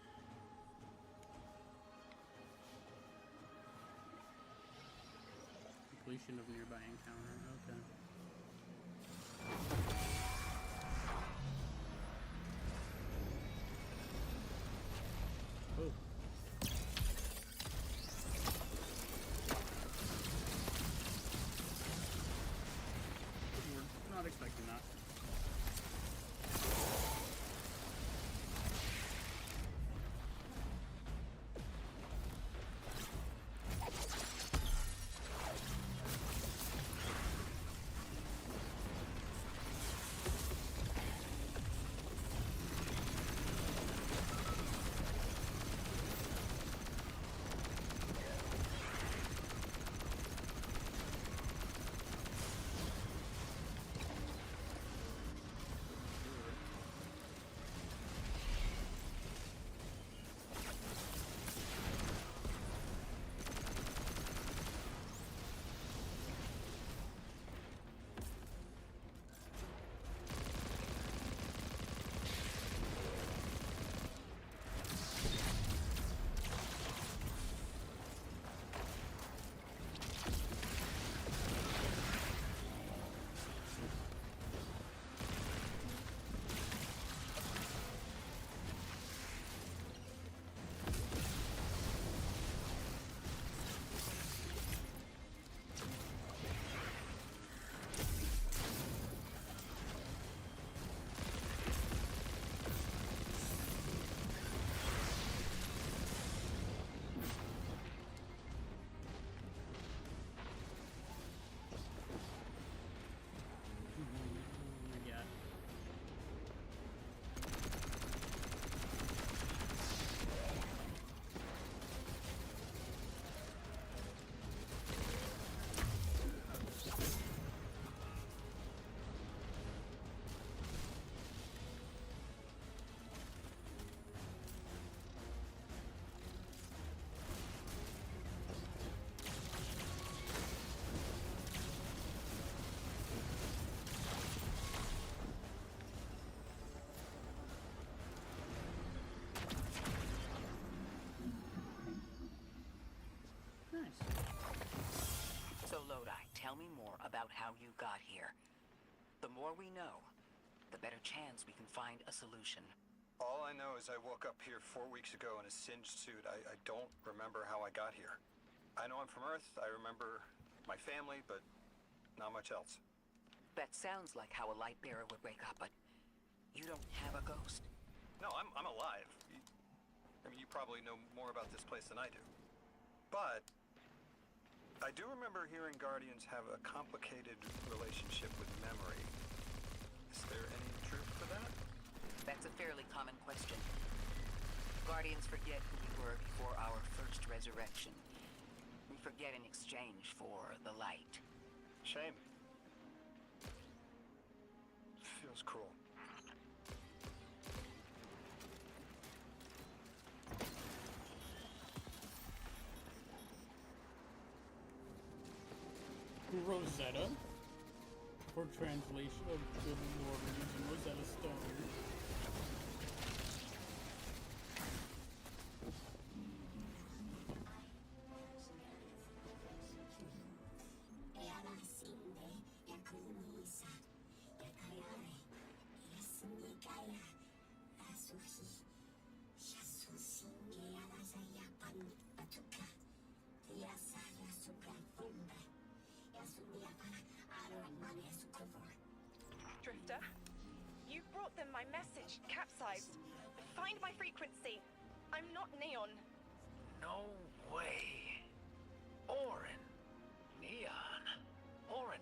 Completion of nearby encounter. Okay. Oh. We're not expecting that. more we know, the better chance we can find a solution. All I know is I woke up here 4 weeks ago in a singed suit. I don't remember how I got here. I know I'm from Earth. I remember my family, but not much else. That sounds like how a light bearer would wake up, but you don't have a ghost. No, I'm alive. I mean, you probably know more about this place than I do. But I do remember hearing Guardians have a complicated relationship with memory. Is there any truth to that? That's a fairly common question. Guardians forget who we were before our first resurrection. We forget in exchange for the light. Shame. Feels cruel. Rosetta. For translation of Good Lord using Rosetta Stone. Drifter, you brought them my message, capsized. Find my frequency. I'm not Neon. No way. Orin. Neon. Orin,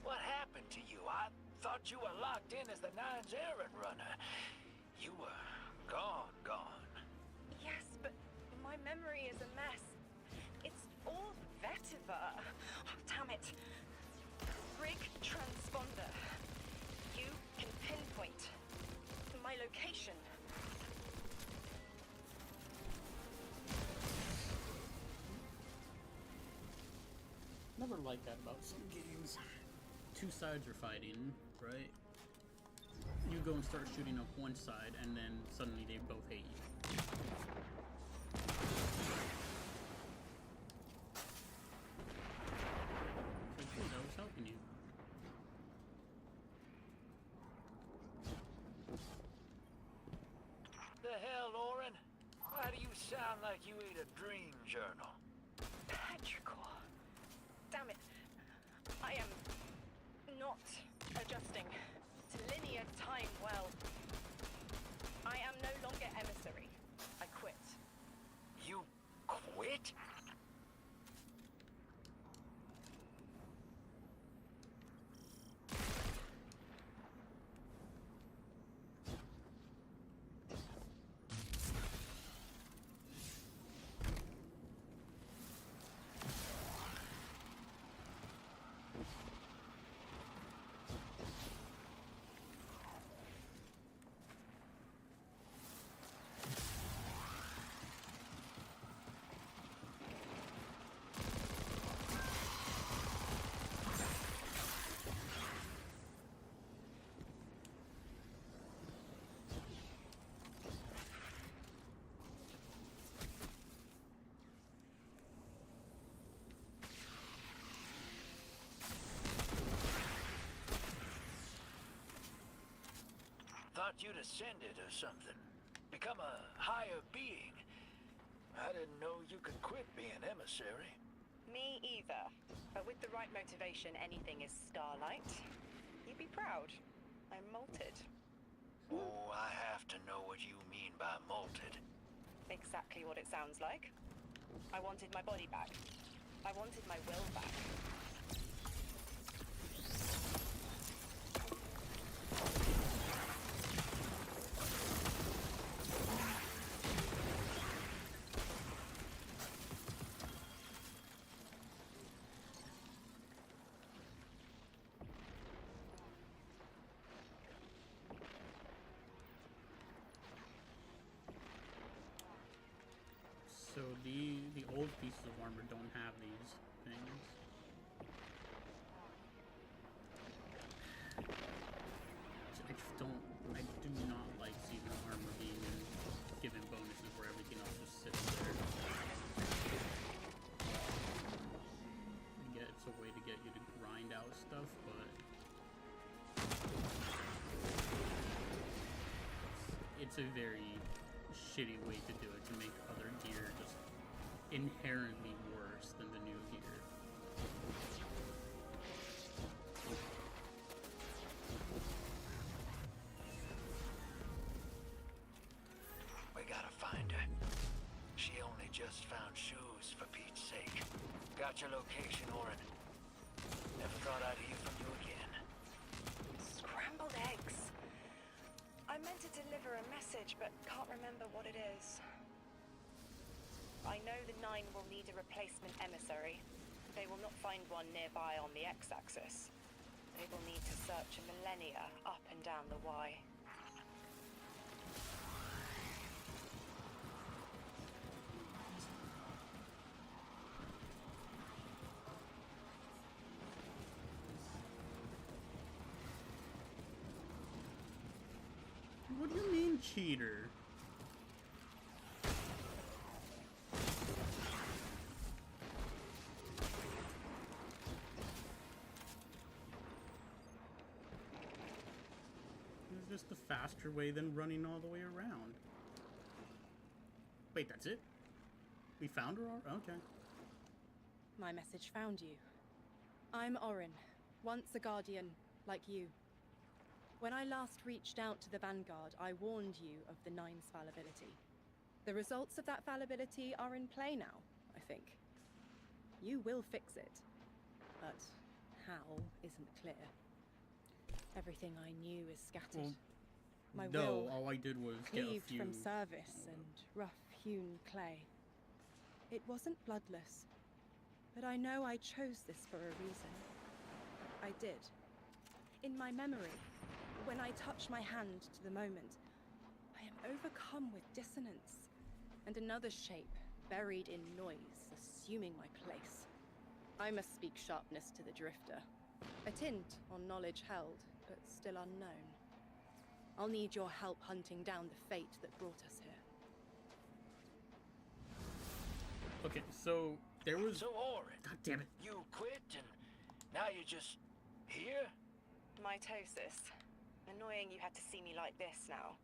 what happened to you? I thought you were locked in as the Nine's errand runner. You were gone. Yes, but my memory is a mess. It's all vetiver. Oh, damn it. Rig transponder. You can pinpoint my location. Never liked that about some games. Two sides are fighting, right? You go and start shooting up one side, and then suddenly they both hate you. Like, hey, I was helping you. The hell, Orin? Why do you sound like you ate a dream journal? Petrichor. Damn it. I am not adjusting to linear time well. I am no longer emissary. I quit. You quit? Thought you'd ascended or something. Become a higher being. I didn't know you could quit being emissary. Me either. But with the right motivation, anything is Starlight. You'd be proud. I'm molted. Oh, I have to know what you mean by molted. Exactly what it sounds like. I wanted my body back. I wanted my will back. So the old pieces of armor don't have these things. So I do not like seeing the armor being given bonuses where everything else just sits there. I get it's a way to get you to grind out stuff, but it's a very shitty way to do it, to make other gear just inherently worse than the new gear. We gotta find her. She only just found shoes, for Pete's sake. Got your location, Orin. Never thought I'd hear from you again. Scrambled eggs. I meant to deliver a message, but can't remember what it is. I know the Nine will need a replacement emissary. They will not find one nearby on the X-axis. They will need to search a millennia up and down the Y. What do you mean, cheater? It's just the faster way than running all the way around. Wait, that's it? We found her? Okay. My message found you. I'm Orin, once a Guardian, like you. When I last reached out to the Vanguard, I warned you of the Nine's fallibility. The results of that fallibility are in play now, I think. You will fix it, but how isn't clear. Everything I knew is scattered. Well, My no, will all I did was get a cleaved few... from service and rough-hewn clay. It wasn't bloodless, but I know I chose this for a reason. I did. In my memory, when I touch my hand to the moment, I am overcome with dissonance, and another shape, buried in noise, assuming my place. I must speak sharpness to the Drifter. A tint on knowledge held, but still unknown. I'll need your help hunting down the fate that brought us here. Okay, so there was... So, Orin, God damn it. you quit and now you're just here? Mitosis. Annoying you had to see me like this now.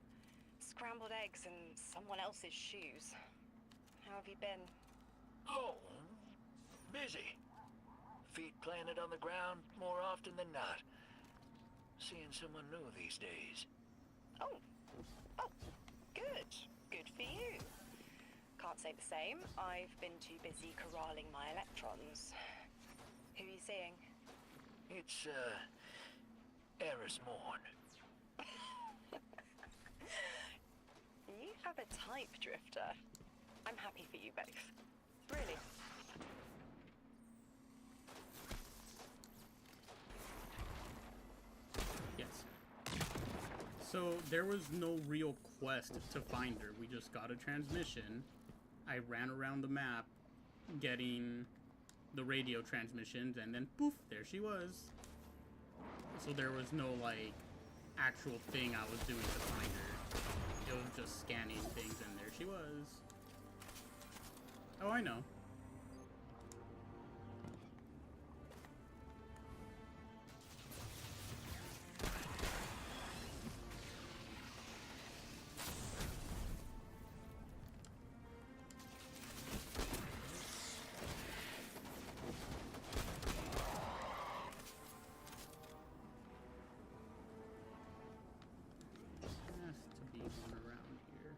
Scrambled eggs and someone else's shoes. How have you been? Oh, busy. Feet planted on the ground more often than not. Seeing someone new these days. Oh, good. Good for you. Can't say the same. I've been too busy corralling my electrons. Who are you seeing? It's, Eris Morn. You have a type, Drifter. I'm happy for you both. Really. Yes. So there was no real quest to find her. We just got a transmission. I ran around the map getting the radio transmissions, and then poof, there she was. So there was no, like, actual thing I was doing to find her. It was just scanning things, and there she was. Oh, I know. Has to be one around here.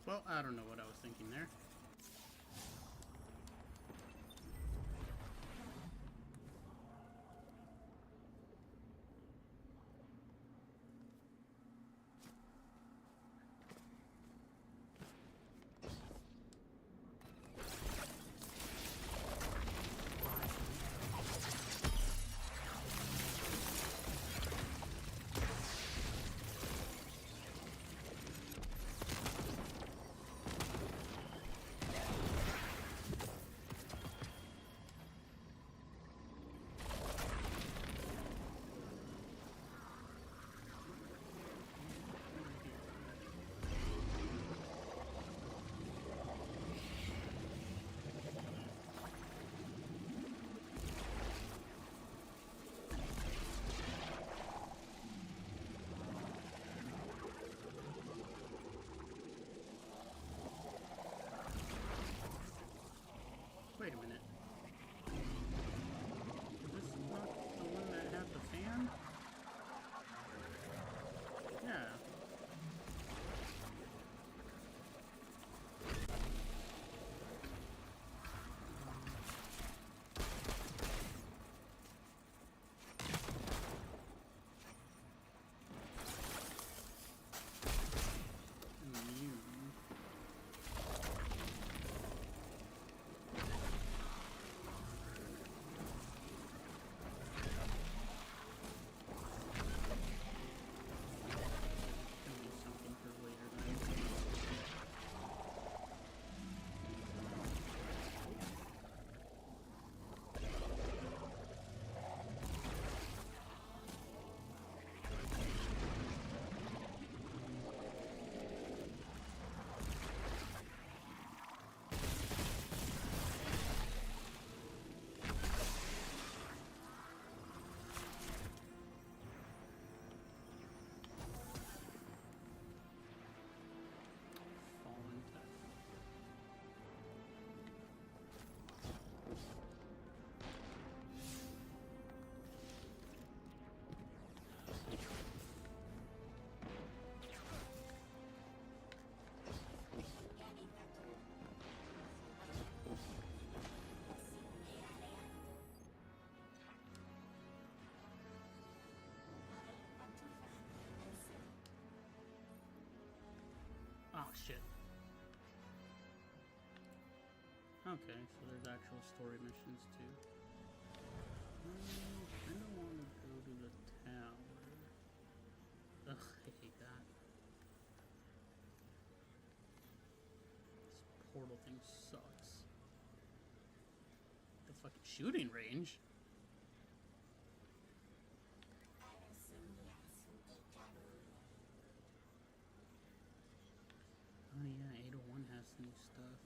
Well, I don't know what I was thinking there. shit. Okay, so there's actual story missions too. I don't want to go to the tower. Ugh, I hate that. This portal thing sucks. The fucking shooting range? Oh yeah, 801 has new stuff.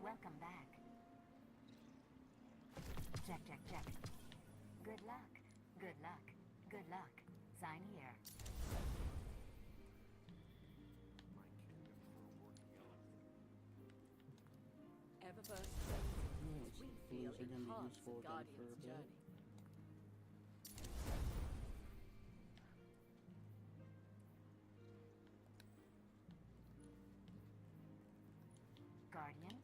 Welcome back. Check, check, check. Good luck. Good luck. Good luck. Sign here. Everburst. Oh, We these feel are gonna be enhanced useful again for a Guardian's bit. journey. Guardian?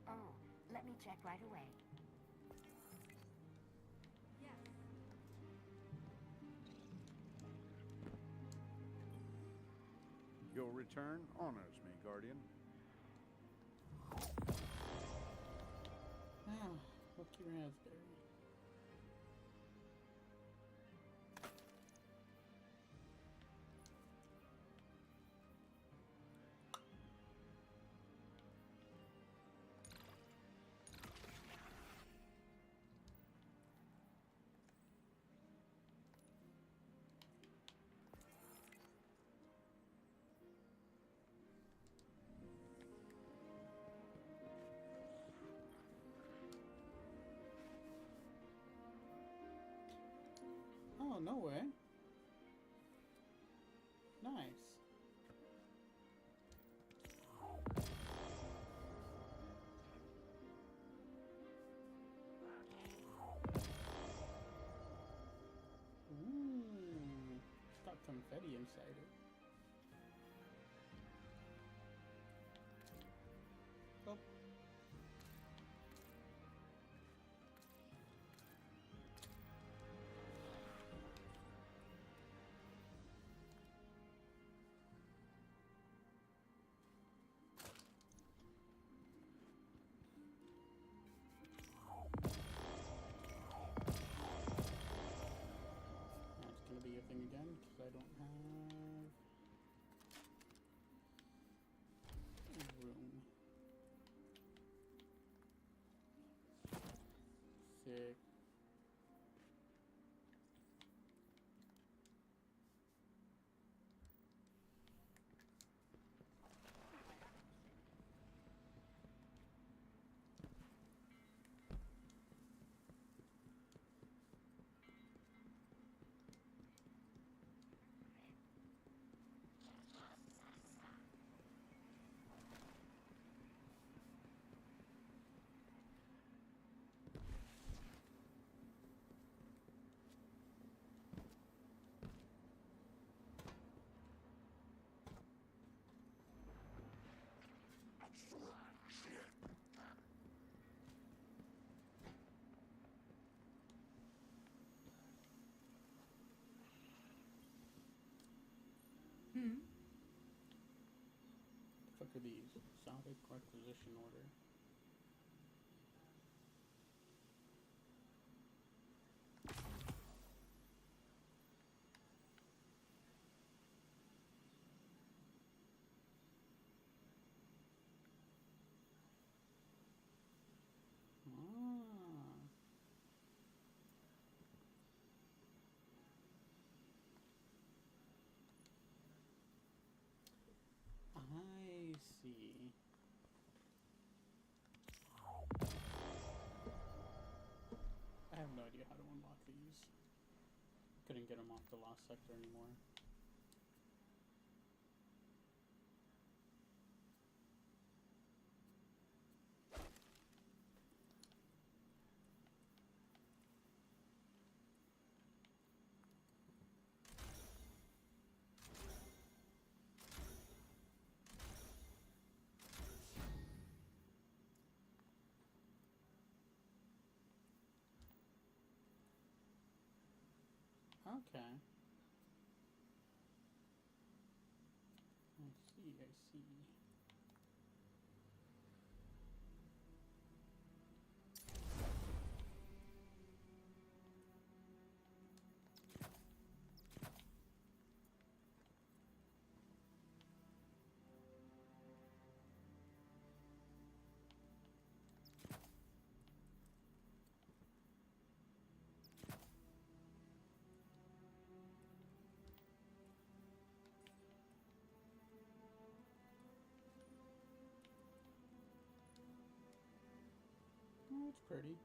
Oh, let me check right away. Your return honors me, Guardian. Ah, lucky raspberry. Oh, no way. Nice. Ooh, it's got confetti inside it. Oh. That's gonna be a thing again because I don't have room. 6. The fuck are these? Exotic requisition order. see. I have no idea how to unlock these. Couldn't get them off the Lost Sector anymore. Okay. I see. Oh, it's pretty.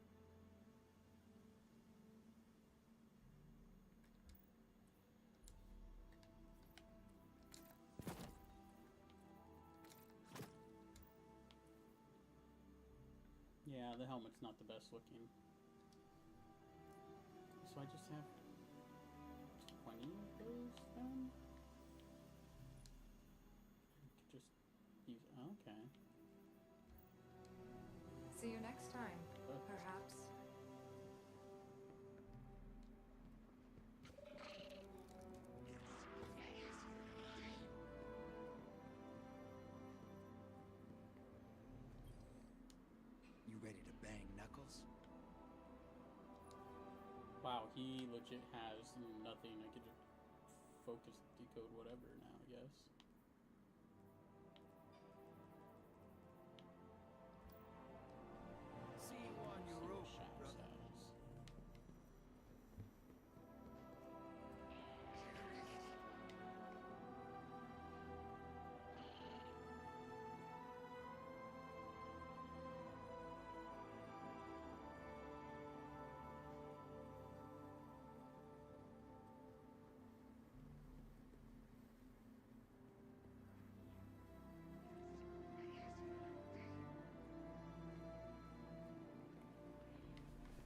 Yeah, the helmet's not the best looking. So I just have 20 of those then? I could just use, okay. See you next time, perhaps. You ready to bang Knuckles? Wow, he legit has nothing. I could just focus, decode, whatever now, I guess. See you on your rope, brother.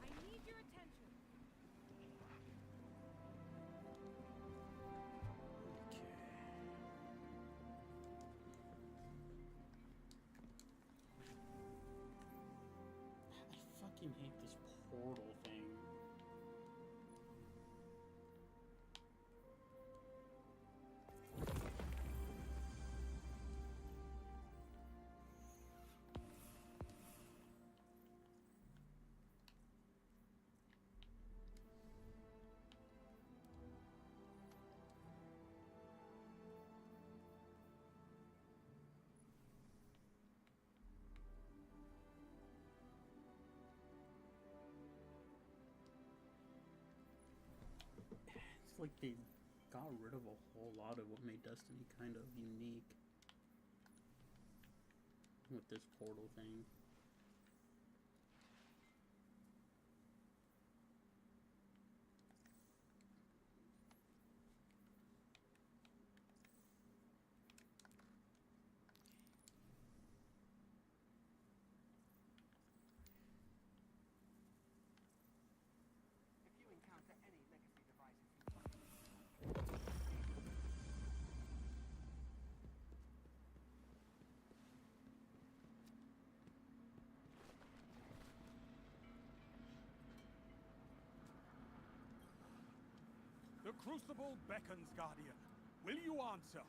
I need your attention. I fucking hate this portal thing. It's like they got rid of a whole lot of what made Destiny kind of unique with this portal thing. If you encounter any legacy devices, The Crucible beckons, Guardian. Will you answer?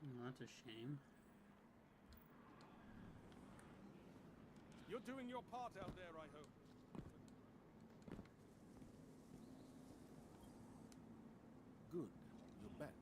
Oh, that's a shame. You're doing your part out there, I hope. Good. You're back.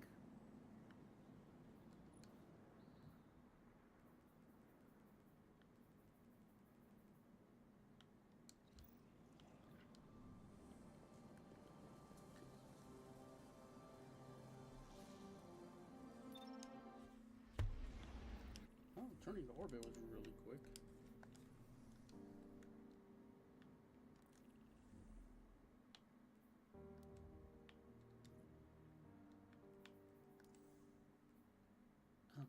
returning to orbit was really quick. Okay.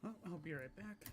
Well, I'll be right back.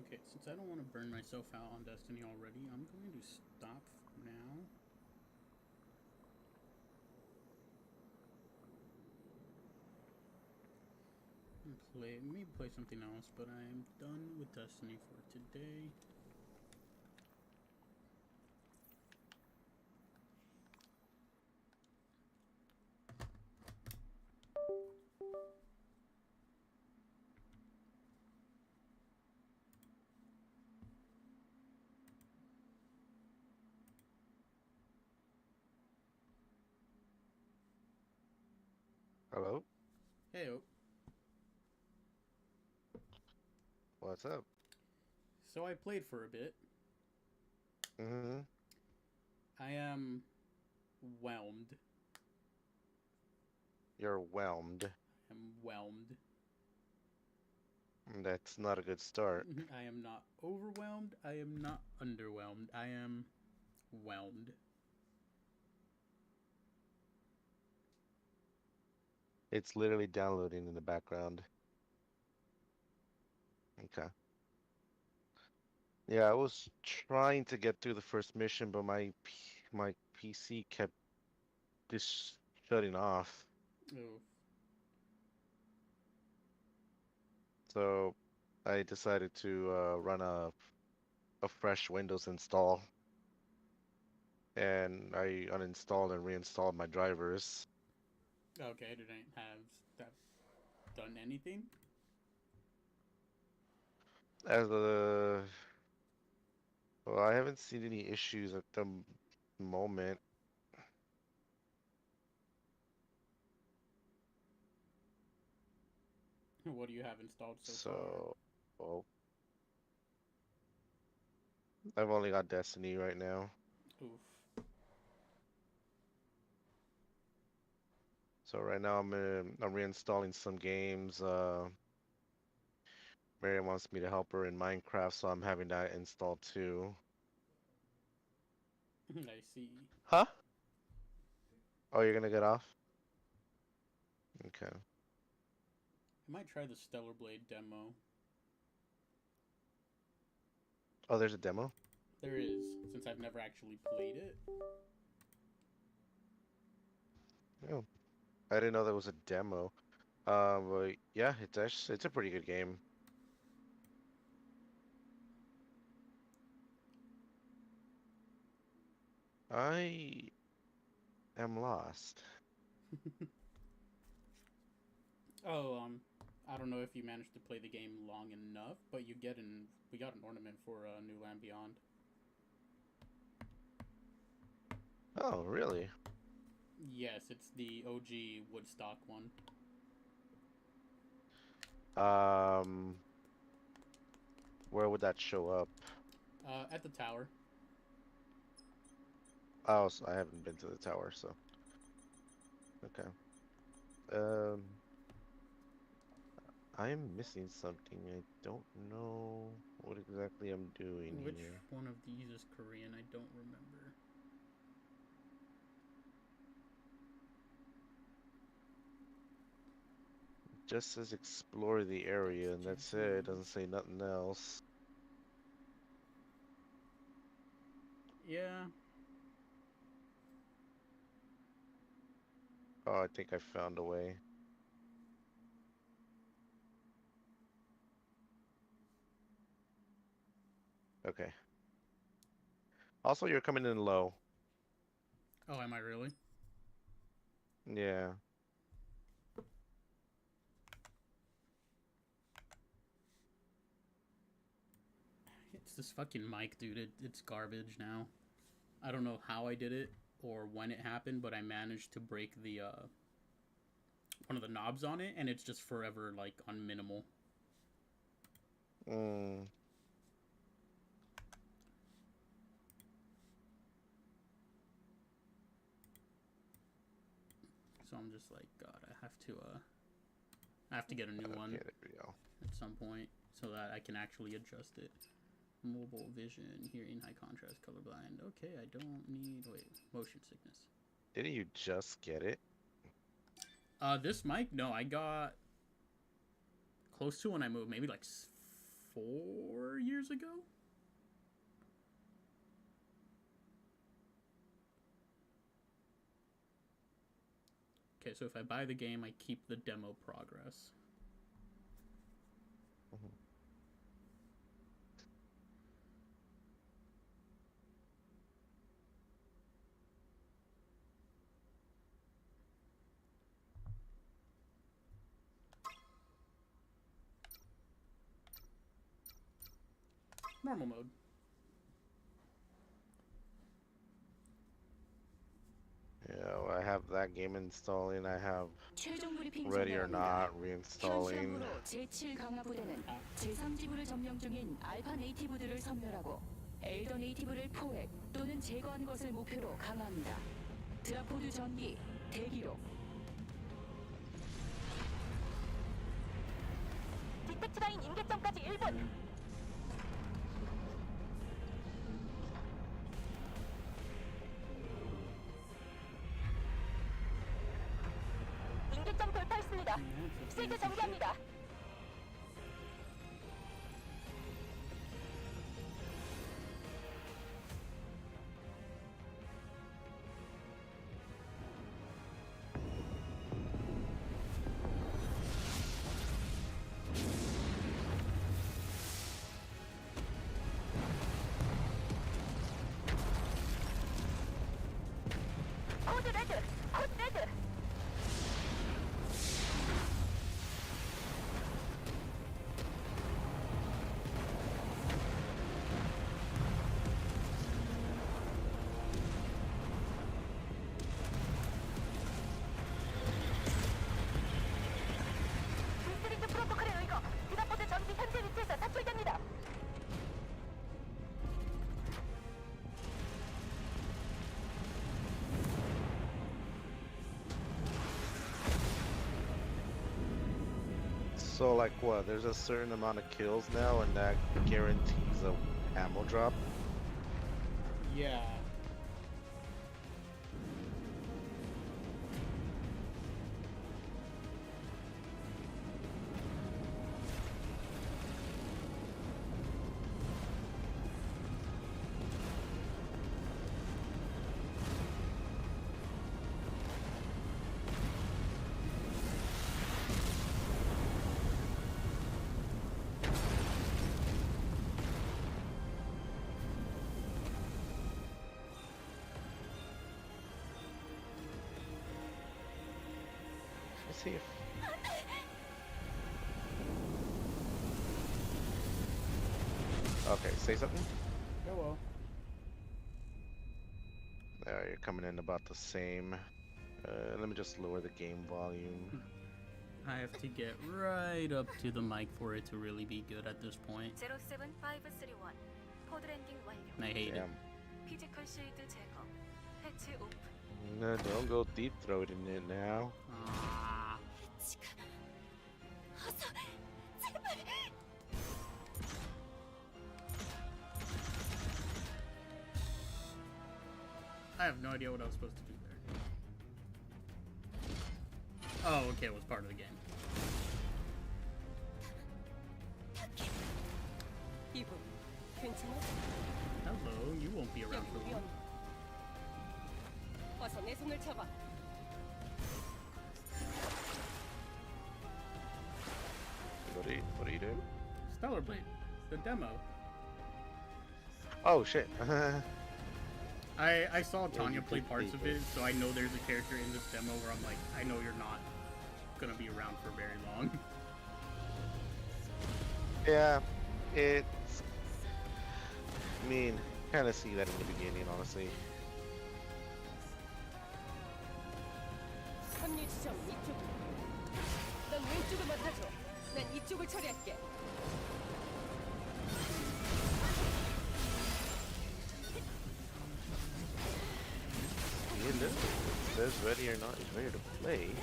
Okay, since I don't want to burn myself out on Destiny already, I'm going to stop now. And maybe play something else, but I am done with Destiny for today. Hello? Hey, What's up? so I played for a bit. Mm-hmm. I am whelmed. You're whelmed. I'm whelmed. That's not a good start. I am not overwhelmed. I am not underwhelmed. I am whelmed. It's literally downloading in the background. Okay. Yeah, I was trying to get through the first mission, but my PC kept just shutting off. Oh. So I decided to run a fresh Windows install, and I uninstalled and reinstalled my drivers. Okay, did I have that done anything? Well, I haven't seen any issues at the moment. What do you have installed so far? Well, I've only got Destiny right now. Oof. So right now I'm reinstalling some games. Mary wants me to help her in Minecraft, so I'm having that installed too. I see. Huh? Oh, you're gonna get off? Okay. I might try the Stellar Blade demo. Oh, there's a demo? There is, since I've never actually played it. Oh, I didn't know there was a demo. But yeah, it's a pretty good game. I am lost. Oh, I don't know if you managed to play the game long enough, but we got an ornament for New Land Beyond. Oh, really? Yes, it's the OG Woodstock one. Where would that show up? At the tower. Oh, so I haven't been to the tower, so. Okay. I'm missing something. I don't know what exactly I'm doing Which here. one of these is Korean? I don't remember. Just says explore the area, and that's it. It doesn't say nothing else. Yeah. Oh, I think I found a way. Okay. Also, you're coming in low. Oh, am I really? Yeah. It's this fucking mic, dude. It's garbage now. I don't know how I did it or when it happened, but I managed to break the one of the knobs on it, and it's just forever like on minimal. So I'm just like, God, I have to get a new one at some point so that I can actually adjust it. Mobile vision, hearing, high contrast, colorblind. Okay, I don't need, wait, motion sickness. Didn't you just get it? This mic? No, I got close to when I moved, maybe like 4 years ago. Okay, so if I buy the game, I keep the demo progress. Normal mode. Yeah, I have that game installing. I have Ready or Not reinstalling. 제7 강화 부대는 제3지구를 점령 중인 알파 네이티브들을 섬멸하고 엘더 네이티브를 포획 또는 제거하는 것을 목표로 강화합니다. 드라포드 전기 대기로. 디텍트 라인 임계점까지 1분. 임계점 돌파했습니다. 실드 전개합니다. 코드 레드! 코드 레드! 디스트릭트 프로토콜에 의거 드라포드 전기 현재 위치에서 사출됩니다. So like what? There's a certain amount of kills now, and that guarantees a ammo drop. Yeah. Let's see if... Okay, say something? Hello. There, you're coming in about the same. Let me just lower the game volume. I have to get right up to the mic for it to really be good at this point. 07531 코드 랜딩 완료. And I hate it. 피지컬 실드 제거. 해치 오픈. No, don't go deep throating it now. 어서 제발. I have no idea what I was supposed to do there. Oh, okay, it was part of the game. 이분 괜찮아? Hello, you won't be around for 여기 long. 어서 내 손을 잡아. What do you do? Stellar Blade, the demo. Oh shit. I saw Tanya you play did parts beat of it, so I know there's a character in this demo where I'm like, I know you're not gonna be around for very long. Yeah, it's... I mean, kind of see that in the beginning, honestly. 합류 지점 이쪽. 넌 왼쪽으로만 하죠. 난 이쪽을 처리할게. Yeah, look, it says Ready or Not is ready to play.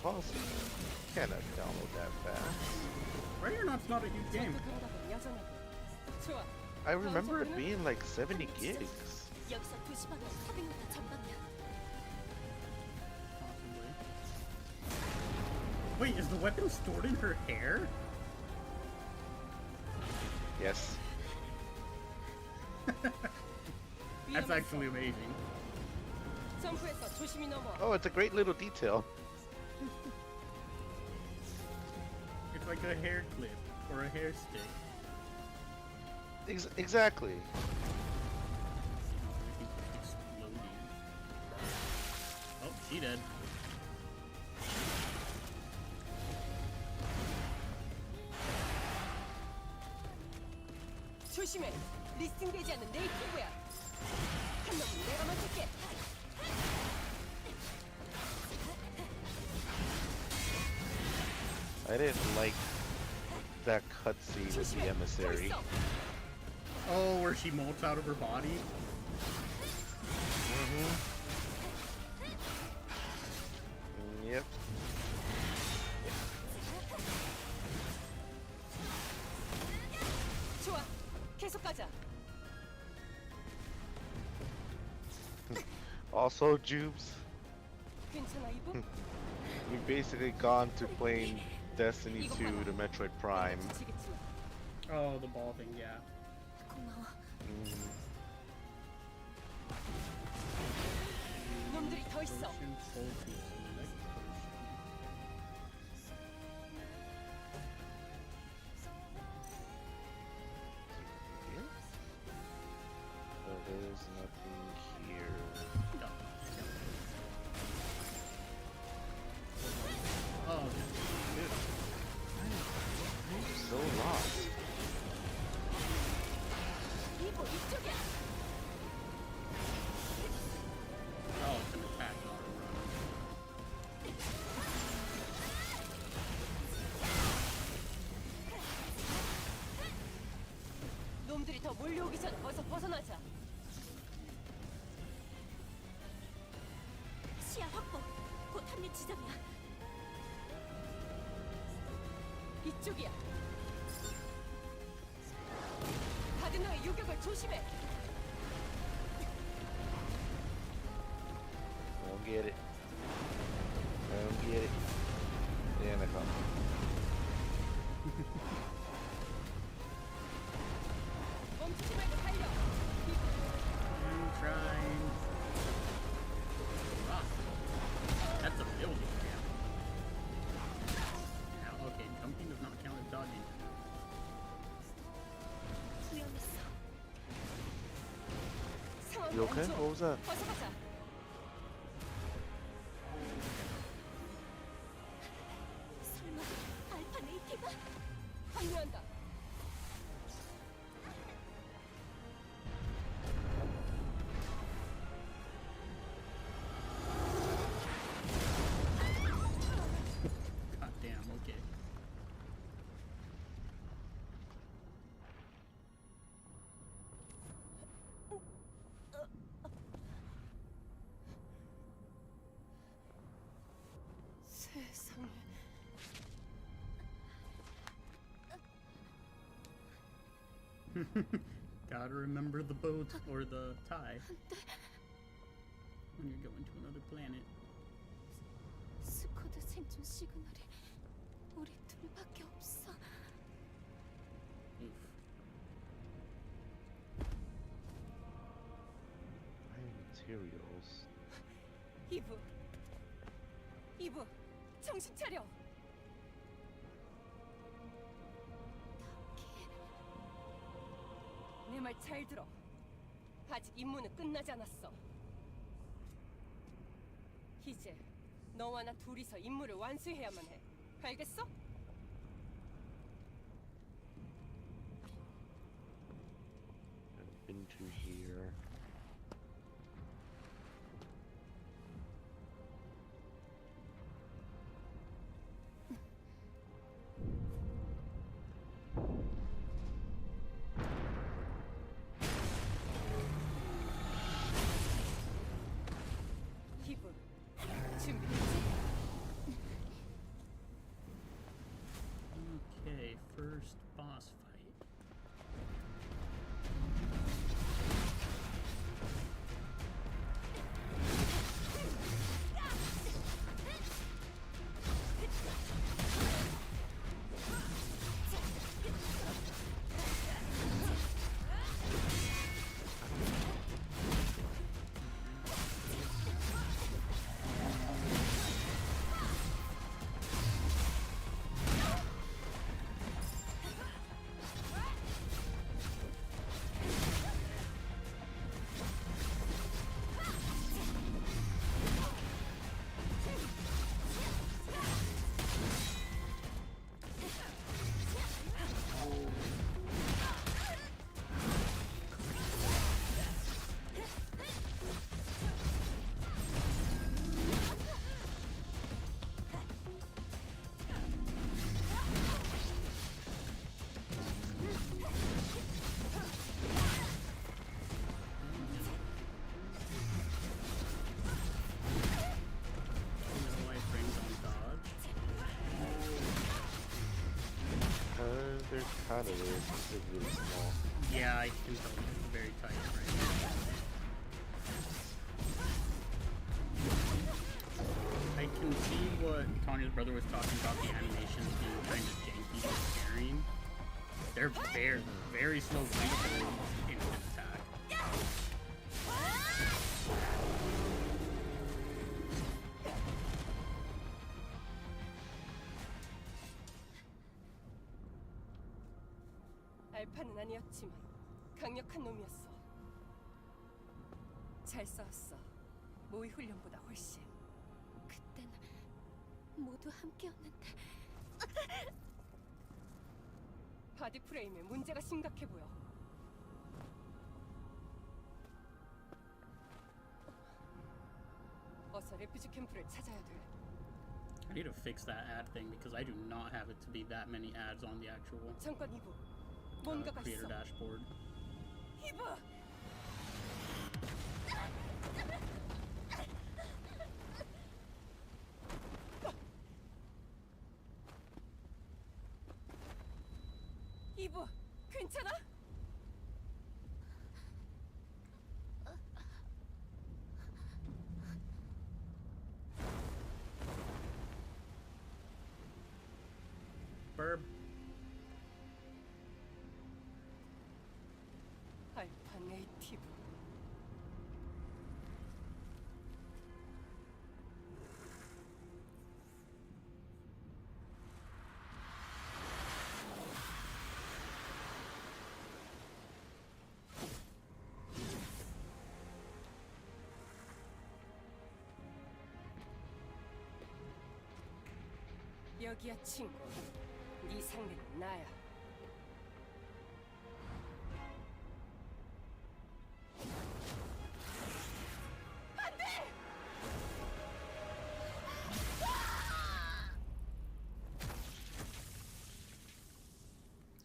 Possible. Cannot download that fast. Ready or Not's not a huge game. 좋아. I remember it being like 70 gigs. 여기서 2시 방향 400m 전방면. Possibly. Wait, is the weapon stored in her hair? Yes. That's actually amazing. 점프해서 조심히 넘어. Oh, it's a great little detail. It's like a hair clip or a hair stick. Exactly. Exploding. Oh, she dead. 조심해. 리스팅되지 않는 네이티브야. 한 놈은 내가 맡을게. I didn't like that cutscene with the emissary. Oh, where she molts out of her body? Yep. 좋아. 계속 가자. Also, Jubes, 괜찮아, 이브? we've basically gone to playing Destiny 2 to Metroid Prime. Oh, the ball thing, yeah. 놈들이 더 있어. Potion, soul piece, select potion. There's nothing here. No. Oh, okay. I'm so lost. 이브 이쪽이야. Oh, it's an attack, not a run. 놈들이 더 몰려오기 전에 어서 벗어나자. 시야 확보. 곧 합류 지점이야. 이쪽이야. 가든너의 유격을 조심해. I don't get it. I don't get it. Damn it, 멈추지 말고 달려. I'm trying. Ah, that's a building jam. Now, okay, jumping does not count as dodging. You okay? What was that? 어서 가자. 설마 알파 네이티브? 합류한다. God damn, okay. 세상에. Gotta remember the boat or the tie when you're going to another planet. 스쿼드 생존 시그널이 우리 둘밖에 없어. Oof. Materials. 이브, 정신 차려. 내 말 잘 들어. 아직 임무는 끝나지 않았어. 이제 너와 나 둘이서 임무를 완수해야만 해. 알겠어? I've been to here. 이브, 준비됐지? picture kind of is. It's really small. Yeah, I can tell it's very tight right now. I can see what Tanya's brother was talking about, the animations being kind of janky and scaring. They're very slow paced instant attack. 알파는 아니었지만 강력한 놈이었어. 잘 싸웠어. 모의 훈련보다 훨씬. 그땐 모두 함께였는데. 바디 프레임에 문제가 심각해 보여. 어서 레퓨지 캠프를 찾아야 돼. I need to fix that ad thing because I do not have it to be that many ads on the actual 잠깐 이브. 뭔가가 creator 있어. dashboard. 이브. 이브, 괜찮아? Burb. 알파 네이티브. 여기야 친구. 네 상대는 나야.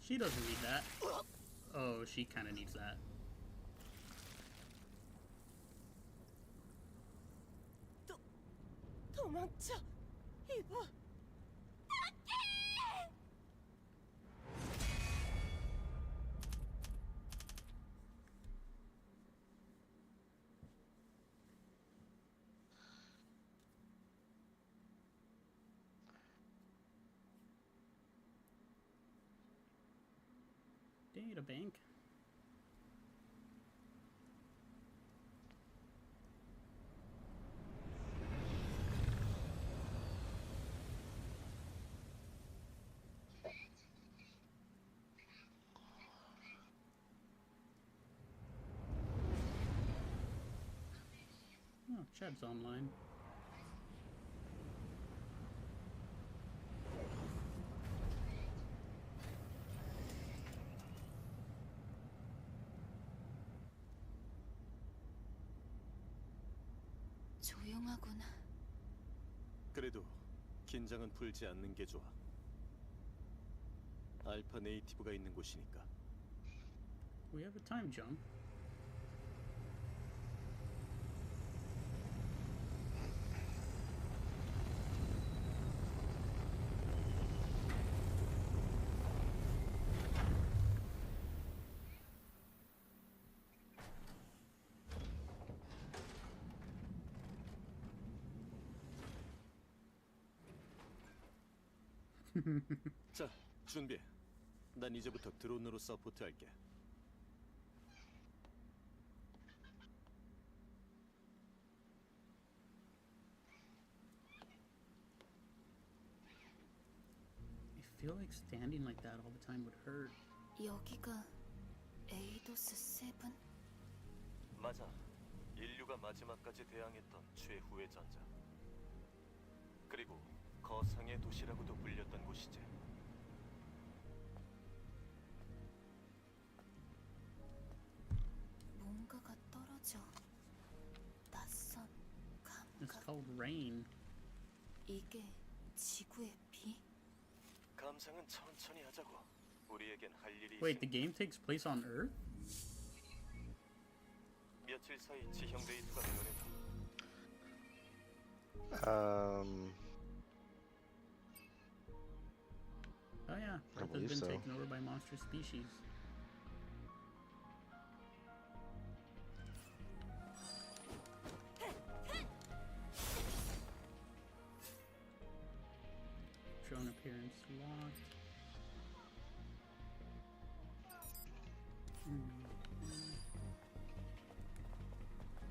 She doesn't need that. Oh, she kind of needs that. 도망쳐, 이브. Data bank. Oh, Chad's online. 조용하구나. 그래도 긴장은 풀지 않는 게 좋아. 알파 네이티브가 있는 곳이니까. We have a time jump. 자, 준비해. 난 이제부터 드론으로 서포트할게. I feel like standing like that all the time would hurt. 여기가 에이도스 세븐? 맞아. 인류가 마지막까지 대항했던 최후의 전자. 그리고 거상의 도시라고도 불렸던 곳이지. 뭔가가 떨어져. 낯선 It's 감각. called rain. 이게 지구의 비? 감상은 천천히 하자고. 우리에겐 할 일이 Wait, the 있으니. game takes place on Earth? 며칠 사이 지형 데이터가 변해서 Oh yeah, I Earth has believe been so. taken over by monster species. Drone appearance locked.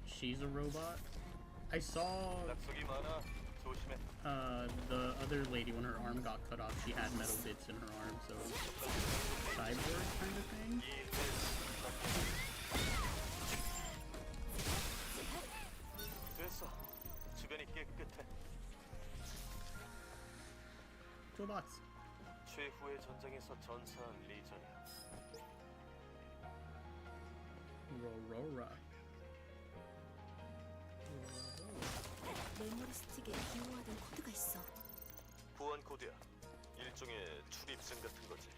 She's a robot. I saw the other lady when her arm got cut off. She had metal bits in her arm, so cyborg kind of thing. 됐어. 주변이 깨끗해. Robots. 최후의 전장에서 전사한 리전이야. Rorora. 메모리 스틱에 기호화된 코드가 있어. 보안 코드야. 일종의 출입증 같은 거지.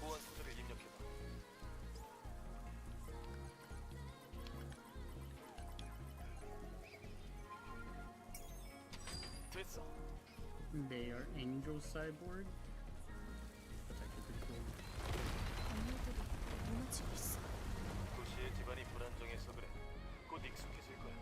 보안 코드를 입력해봐. 됐어. They are angel cyborg. That's actually pretty cool. 건물들이 무너지고 있어. 도시의 집안이 불안정해서 그래. 곧 익숙해질 거야.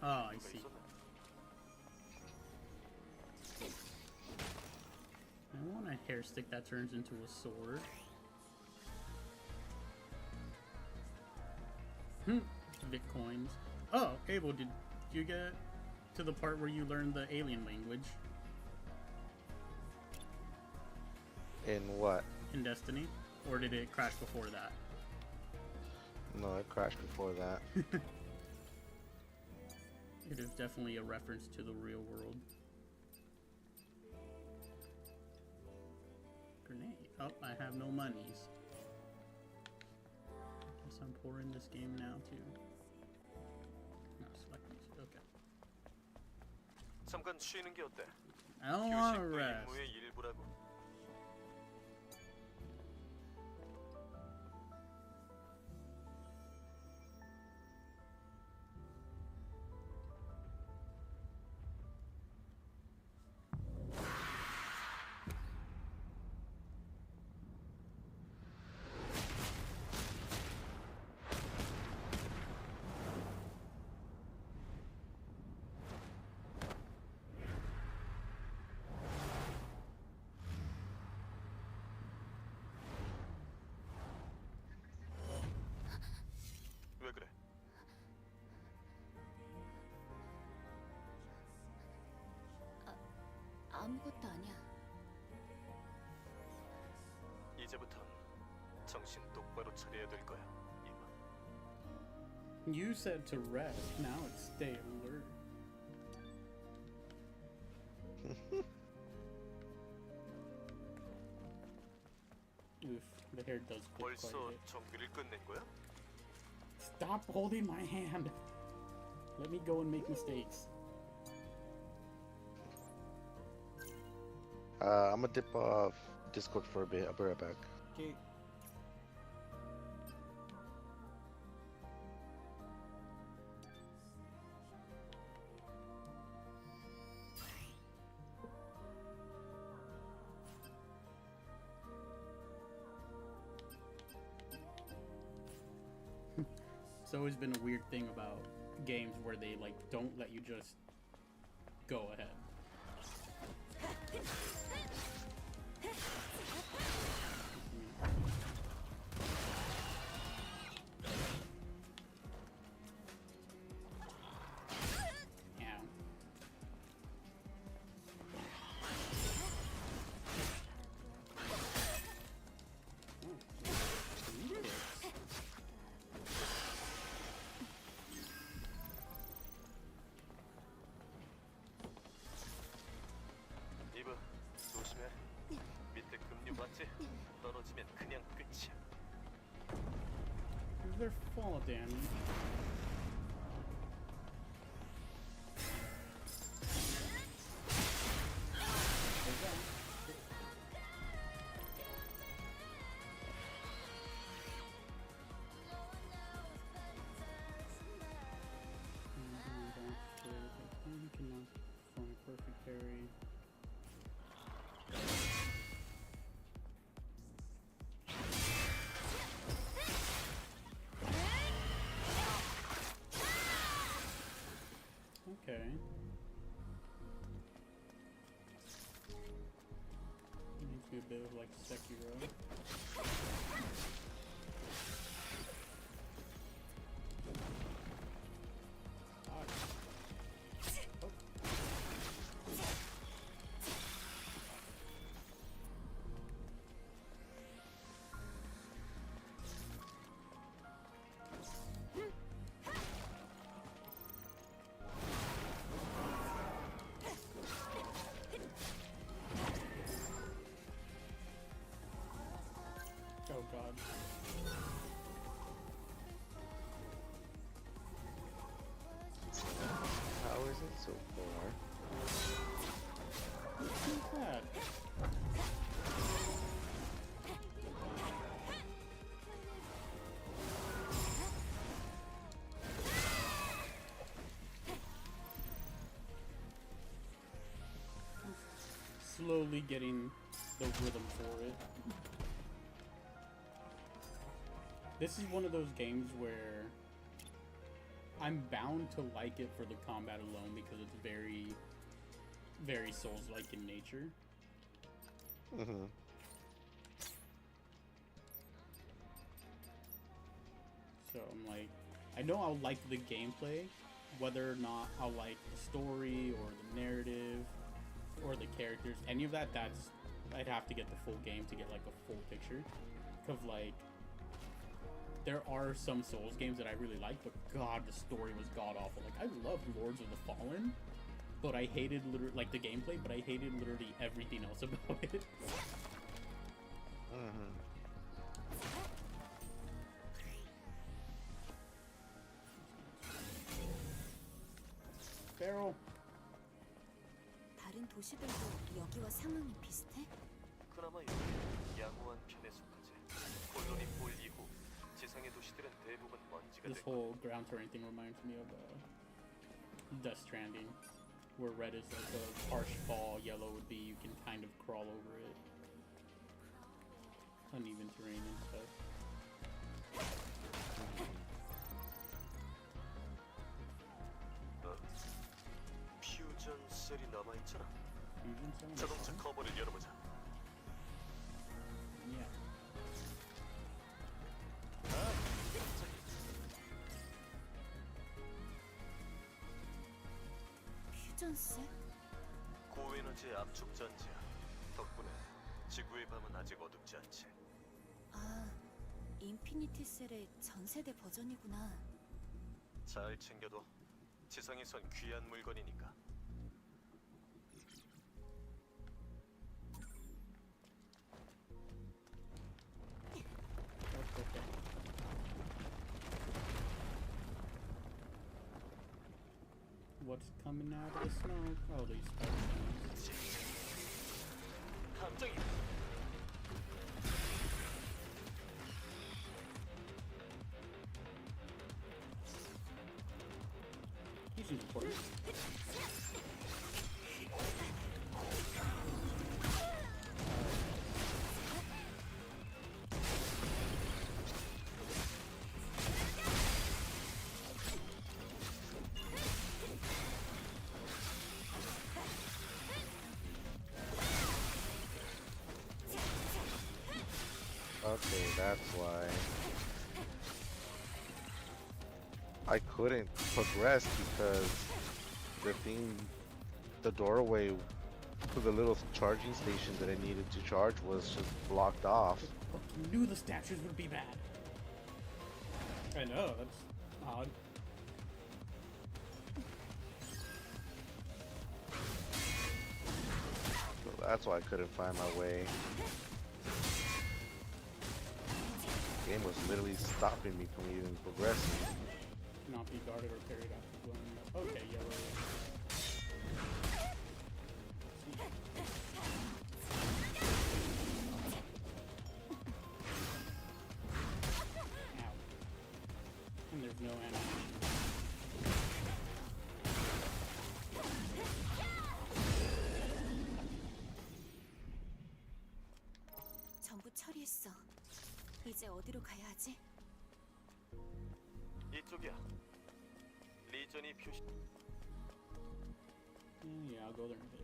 Oh, I see. I want a hair stick that turns into a sword. Bitcoins. Oh, Abel, did you get to the part where you learned the alien language? In what? In Destiny? Or did it crash before that? No, it crashed before that. It is definitely a reference to the real world. Grenade. Oh, I have no monies. Guess I'm poor in this game now too. No, select music. Okay. 잠깐 쉬는 게 어때? I don't want to 휴식도 rest. 임무의 일부라고. 왜 그래? 아무것도 아니야. 이제부턴 정신 똑바로 차려야 될 거야. You said to rest. Now it's stay alert. Oof, the hair does fit quite a 벌써 bit. 정비를 끝낸 거야? Stop holding my hand. Let me go and make mistakes. I'm gonna dip off Discord for a bit. I'll be right back. Okay. It's always been a weird thing about games where they like don't let you just go ahead. Yeah. 이브, 알지? 떨어지면 그냥 끝이야. Is there fall damage? Perfect parry. Okay. Needs to be a bit of like Sekiro. Oh god. How is it so far? What's that? Slowly getting the rhythm for it. This is one of those games where I'm bound to like it for the combat alone because it's very, very Souls-like in nature. Mm-hmm. So I'm like, I know I'll like the gameplay, whether or not I'll like the story or the narrative or the characters, any of that, I'd have to get the full game to get like a full picture. Of like, there are some Souls games that I really like, but god, the story was god-awful. Like, I loved Lords of the Fallen, but I hated like the gameplay, but I hated literally everything else about it. Barrel. 다른 도시들도 여기와 상황이 비슷해? 그나마 여기 양호한 편에 속하지. 콜로니 폴 이후 지상의 도시들은 대부분 먼지가 This 되고 whole ground terrain thing reminds me of Death Stranding, where red is like a harsh fall, yellow would be you can kind of crawl over it. Uneven terrain and stuff. 퓨전 셀이 남아있잖아. Fusion cell? 자동차 커버를 열어보자. Yeah. 퓨전스? 고에너지 압축 전지야. 덕분에 지구의 밤은 아직 어둡지 않지. 아, 인피니티 셀의 전세대 버전이구나. 잘 챙겨둬. 지상에선 귀한 물건이니까. What's coming out of the smoke? Oh, these spiders. 함정이. He seems important. Okay, that's why I couldn't progress, because the doorway to the little charging station that I needed to charge was just blocked off. I knew the statues would be bad. I know, that's odd. So that's why I couldn't find my way. game was literally stopping me from even progressing. Not be guarded or carried after blowing up. Okay, yellow. Ow. And there's no animation. 전부 처리했어. 이제 어디로 가야 하지? 이쪽이야. 리전이 표시. Yeah, I'll go there in a bit.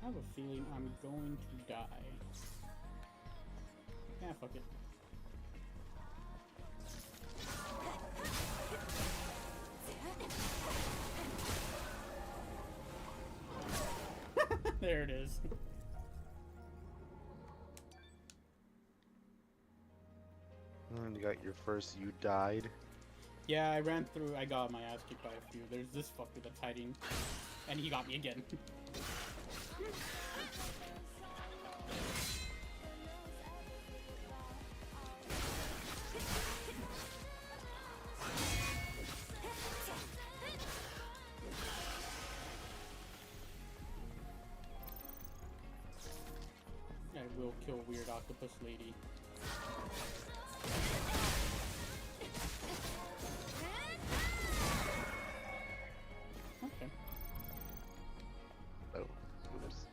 I have a feeling I'm going to die. Yeah, fuck it. There it is. And you got your first, you died. Yeah, I ran through, I got my ass kicked by a few. There's this fucker that's hiding, and he got me again. I will kill Weird Octopus Lady. Okay. Oh, oops.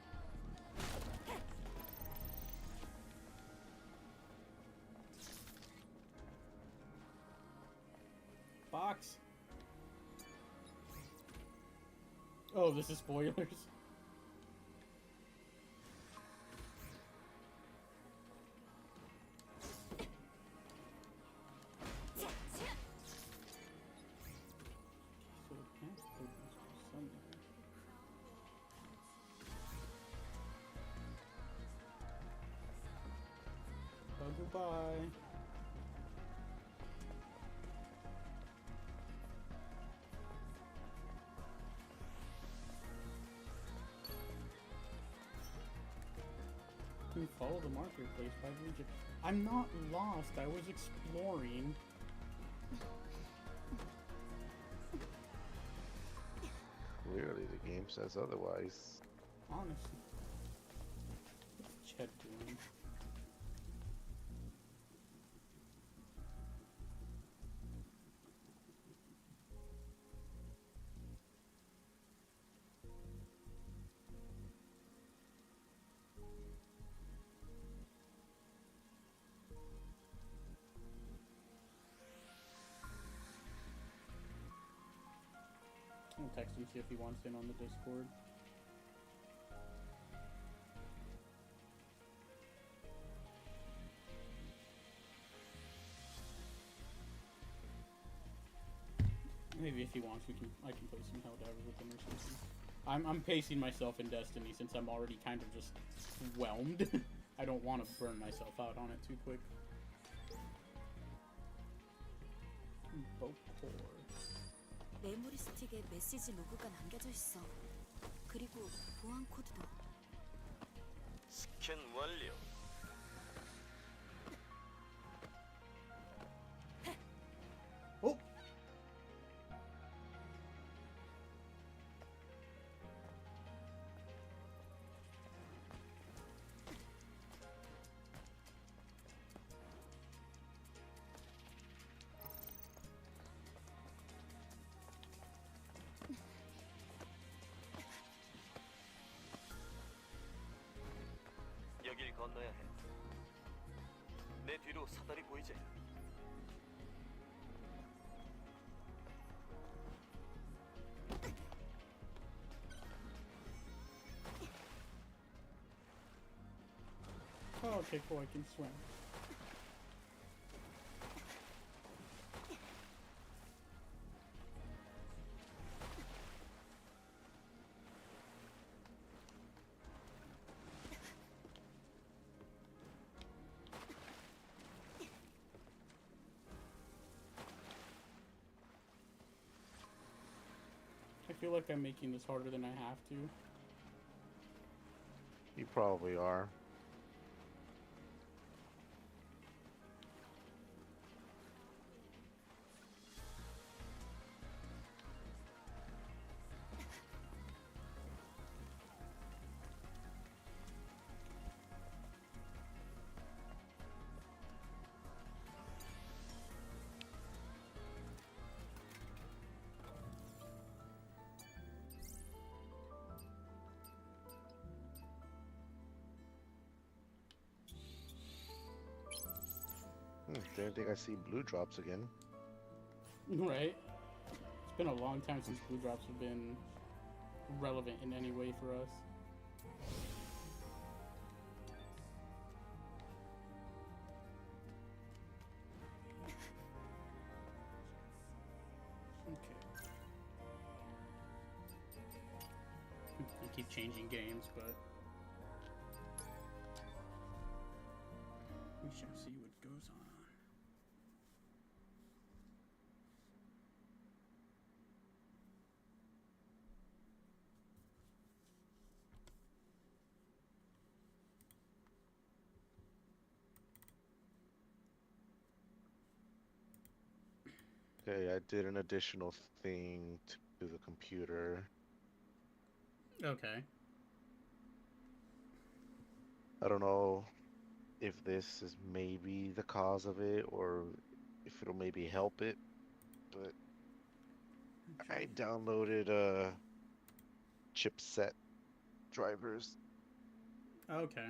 Box. Oh, this is spoilers. Goodbye. You follow the marker placed by region. I'm not lost. I was exploring. Clearly, the game says otherwise. Honestly. What's Ched doing? I'll text him, see if he wants in on the Discord. Maybe if he wants, I can play some Helldivers with him or something. I'm pacing myself in Destiny since I'm already kind of just whelmed. I don't want to burn myself out on it too quick. Bokor. 메모리 스틱에 메시지 로그가 남겨져 있어. 그리고 보안 코드도. 스캔 완료. 어? 여길 건너야 해. 내 뒤로 사다리 보이지? Okay, cool, I can swim. I feel like I'm making this harder than I have to. You probably are. Didn't think I see blue drops again. Right? It's been a long time since blue drops have been relevant in any way for us. Okay. I keep changing games, but we shall see what goes on. Okay, I did an additional thing to the computer. Okay. I don't know if this is maybe the cause of it or if it'll maybe help it, but I downloaded chipset drivers. Okay.